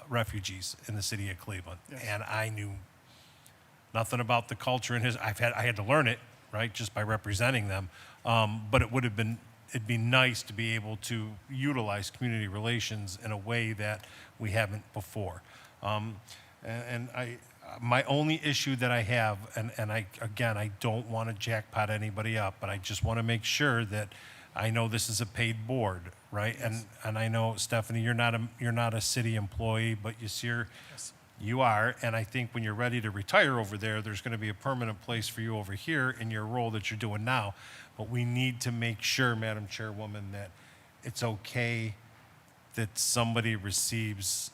refugees in the city of Cleveland, Yes. and I knew nothing about the culture and I had to learn it, right, just by representing them. But it'd be nice to be able to utilize community relations in a way that we haven't before. My only issue that I have, and I don't want to jackpot anybody up, but I just want to make sure that I know this is a paid board, right? Yes. And I know, Stephanie, you're not a city employee, but Yasir, Yes. you are. And I think when you're ready to retire over there's going to be a permanent place for you over here in your role that you're doing now. But we need to make sure, Madam Chairwoman, that it's okay that somebody receives,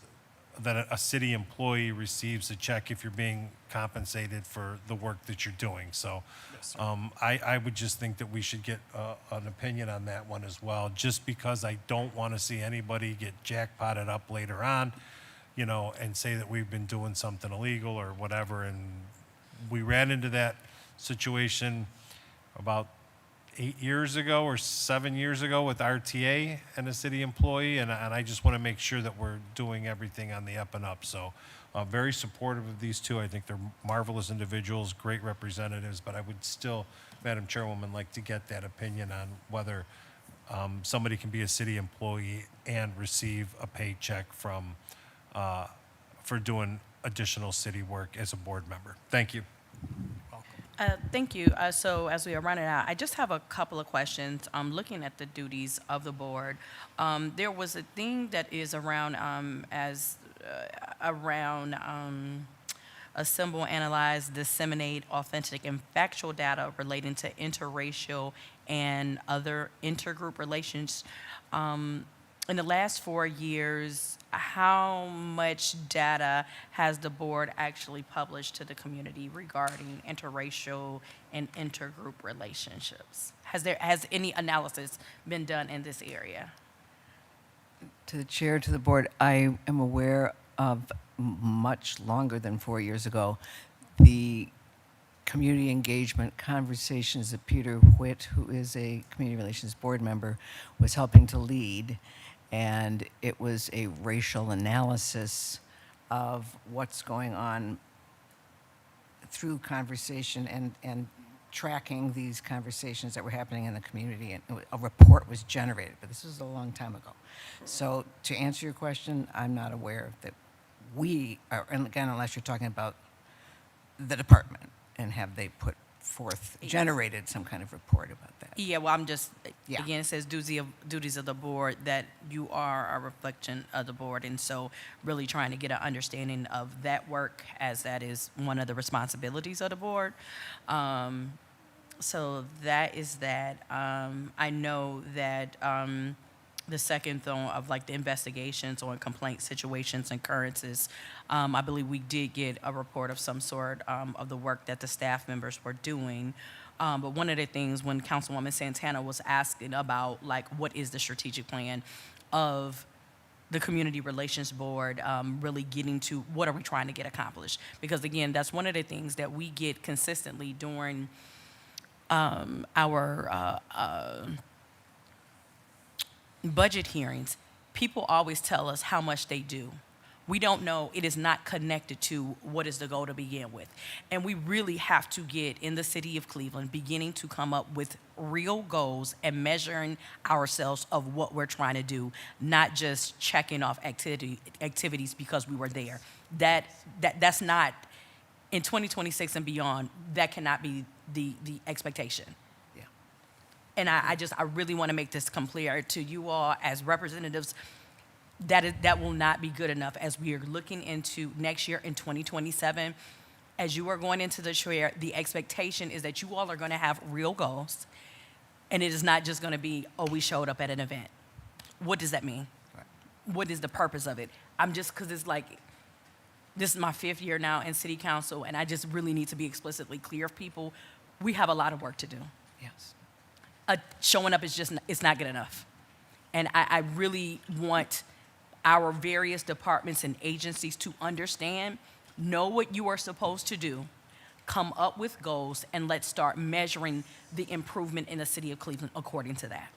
that a city employee receives a check if you're being compensated for the work that you're doing. So Yes, sir. I would just think that we should get an opinion on that one as well, just because I don't want to see anybody get jackpotted up later on, and say that we've been doing something illegal or whatever. And we ran into that situation about 8 years ago or 7 years ago with RTA and a city employee, and I just want to make sure that we're doing everything on the up and up. So very supportive of these two. I think they're marvelous individuals, great representatives, but I would still, Madam Chairwoman, like to get that opinion on whether somebody can be a city employee and receive a paycheck from for doing additional city work as a board member. Thank you. Thank you. So as we are running out, I just have a couple of questions. Looking at the duties of the board, there was a thing that is around assemble, analyze, disseminate authentic and factual data relating to interracial and other intergroup relations. In the last 4 years, how much data has the board actually published to the community regarding interracial and intergroup relationships? Has any analysis been done in this area? To the chair, to the board, I am aware of much longer than 4 years ago, the community engagement conversations that Peter Whitt, who is a community relations board member, was helping to lead. And it was a racial analysis of what's going on through conversation and tracking these conversations that were happening in the community. And a report was generated, but this was a long time ago. So to answer your question, I'm not aware that we are, and again, unless you're talking about the department, and have they put generated some kind of report about that. Yeah, well, I'm just, Yeah. again, it says duties of the board, that you are a reflection of the board. And so really trying to get an understanding of that work, as that is one of the responsibilities of the board. So that is that. I know that the second, though, of like the investigations on complaint situations and occurrences, I believe we did get a report of some sort of the work that the staff members were doing. But one of the things when Councilwoman Santana was asking about, like, what is the strategic plan of the Community Relations Board, really getting to what are we trying to get accomplished? Because again, that's one of the things that we get consistently during our budget hearings. People always tell us how much they do. We don't know. It is not connected to what is the goal to begin with. And we really have to get in the city of Cleveland beginning to come up with real goals and measuring ourselves of what we're trying to do, not just checking off activities because we were there. That's not, in 2026 and beyond, that cannot be the expectation. Yeah. And I really want to make this clear to you all as representatives, that will not be good enough as we are looking into next year in 2027. As you are going into the chair, the expectation is that you all are going to have real goals, and it is not just going to be, oh, we showed up at an event. What does that mean? What is the purpose of it? Because it's like, this is my 5th year now in city council, and I just really need to be explicitly clear of people. We have a lot of work to do. Yes. Showing up is it's not good enough. And I really want our various departments and agencies to understand, know what you are supposed to do, come up with goals, and let's start measuring the improvement in the city of Cleveland according to that.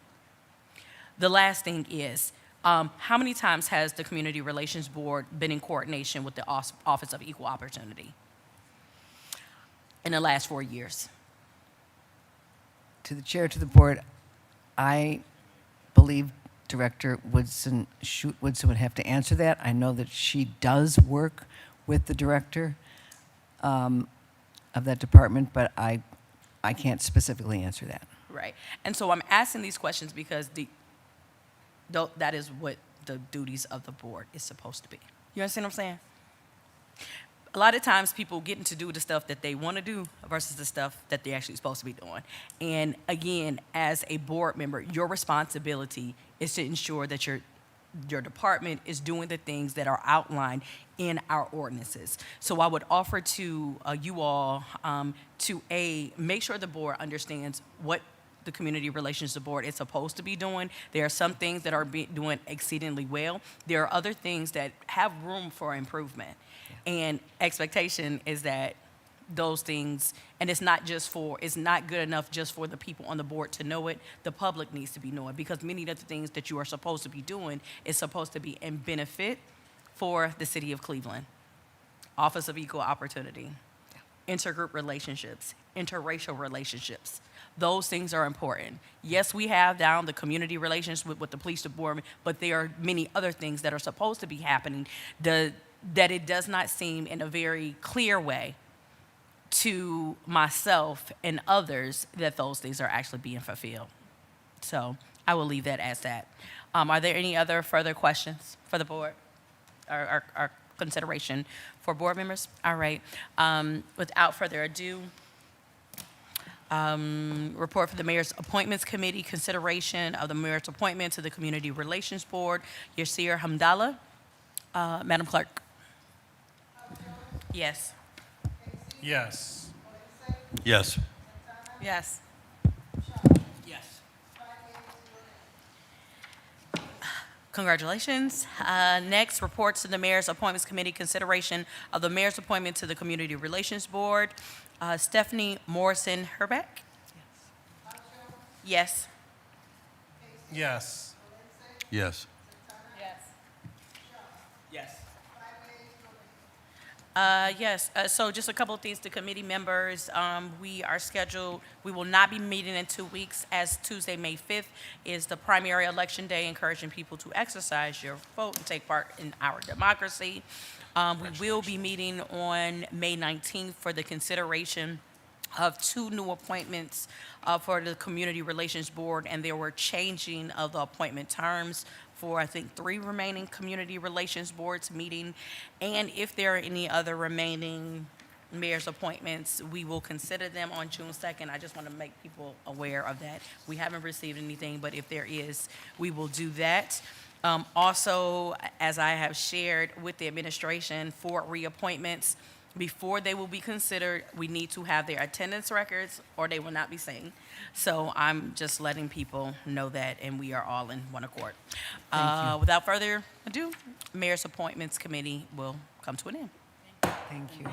The last thing is, how many times has the Community Relations Board been in coordination with the Office of Equal Opportunity in the last 4 years? To the chair, to the board, I believe Director Woodson would have to answer that. I know that she does work with the director of that department, but I can't specifically answer that. Right. And so I'm asking these questions because that is what the duties of the board is supposed to be. You understand what I'm saying? A lot of times people getting to do the stuff that they want to do versus the stuff that they're actually supposed to be doing. And again, as a board member, your responsibility is to ensure that your department is doing the things that are outlined in our ordinances. So I would offer to you all to make sure the board understands what the Community Relations Board is supposed to be doing. There are some things that are doing exceedingly well. There are other things that have room for improvement. And expectation is that those things, and it's not good enough just for the people on the board to know it. The public needs to be knowing, because many of the things that you are supposed to be doing is supposed to be in benefit for the city of Cleveland. Office of Equal Opportunity, intergroup relationships, interracial relationships. Those things are important. Yes, we have down the community relations with the police department, but there are many other things that are supposed to be happening that it does not seem in a very clear way to myself and others that those things are actually being fulfilled. So I will leave that as that. Are there any other further questions for the board or consideration for board members? All right. Without further ado, report for the Mayor's Appointments Committee, consideration of the Mayor's appointment to the Community Relations Board. Yasir Hamdallah. Madam Clerk. Yes. Yes. Yes. Yes. Yes. Congratulations. Next, reports to the Mayor's Appointments Committee, consideration of the Mayor's appointment to the Community Relations Board. Stephanie Morrison Herbeck. Yes. Yes. Yes. Yes. Yes. So just a couple of things to committee members. We will not be meeting in 2 weeks, as Tuesday, May 5th is the primary election day, encouraging people to exercise your vote and take part in our democracy. We will be meeting on May 19th for the consideration of 2 new appointments for the Community Relations Board, and there were changing of the appointment terms for, I think, 3 remaining Community Relations Boards meeting. And if there are any other remaining mayor's appointments, we will consider them on June 2nd. I just want to make people aware of that. We haven't received anything, but if there is, we will do that. Also, as I have shared with the administration, for reappointments, before they will be considered, we need to have their attendance records or they will not be seen. So I'm just letting people know that, and we are all in one accord. Without further ado, Mayor's Appointments Committee will come to an end. Thank you.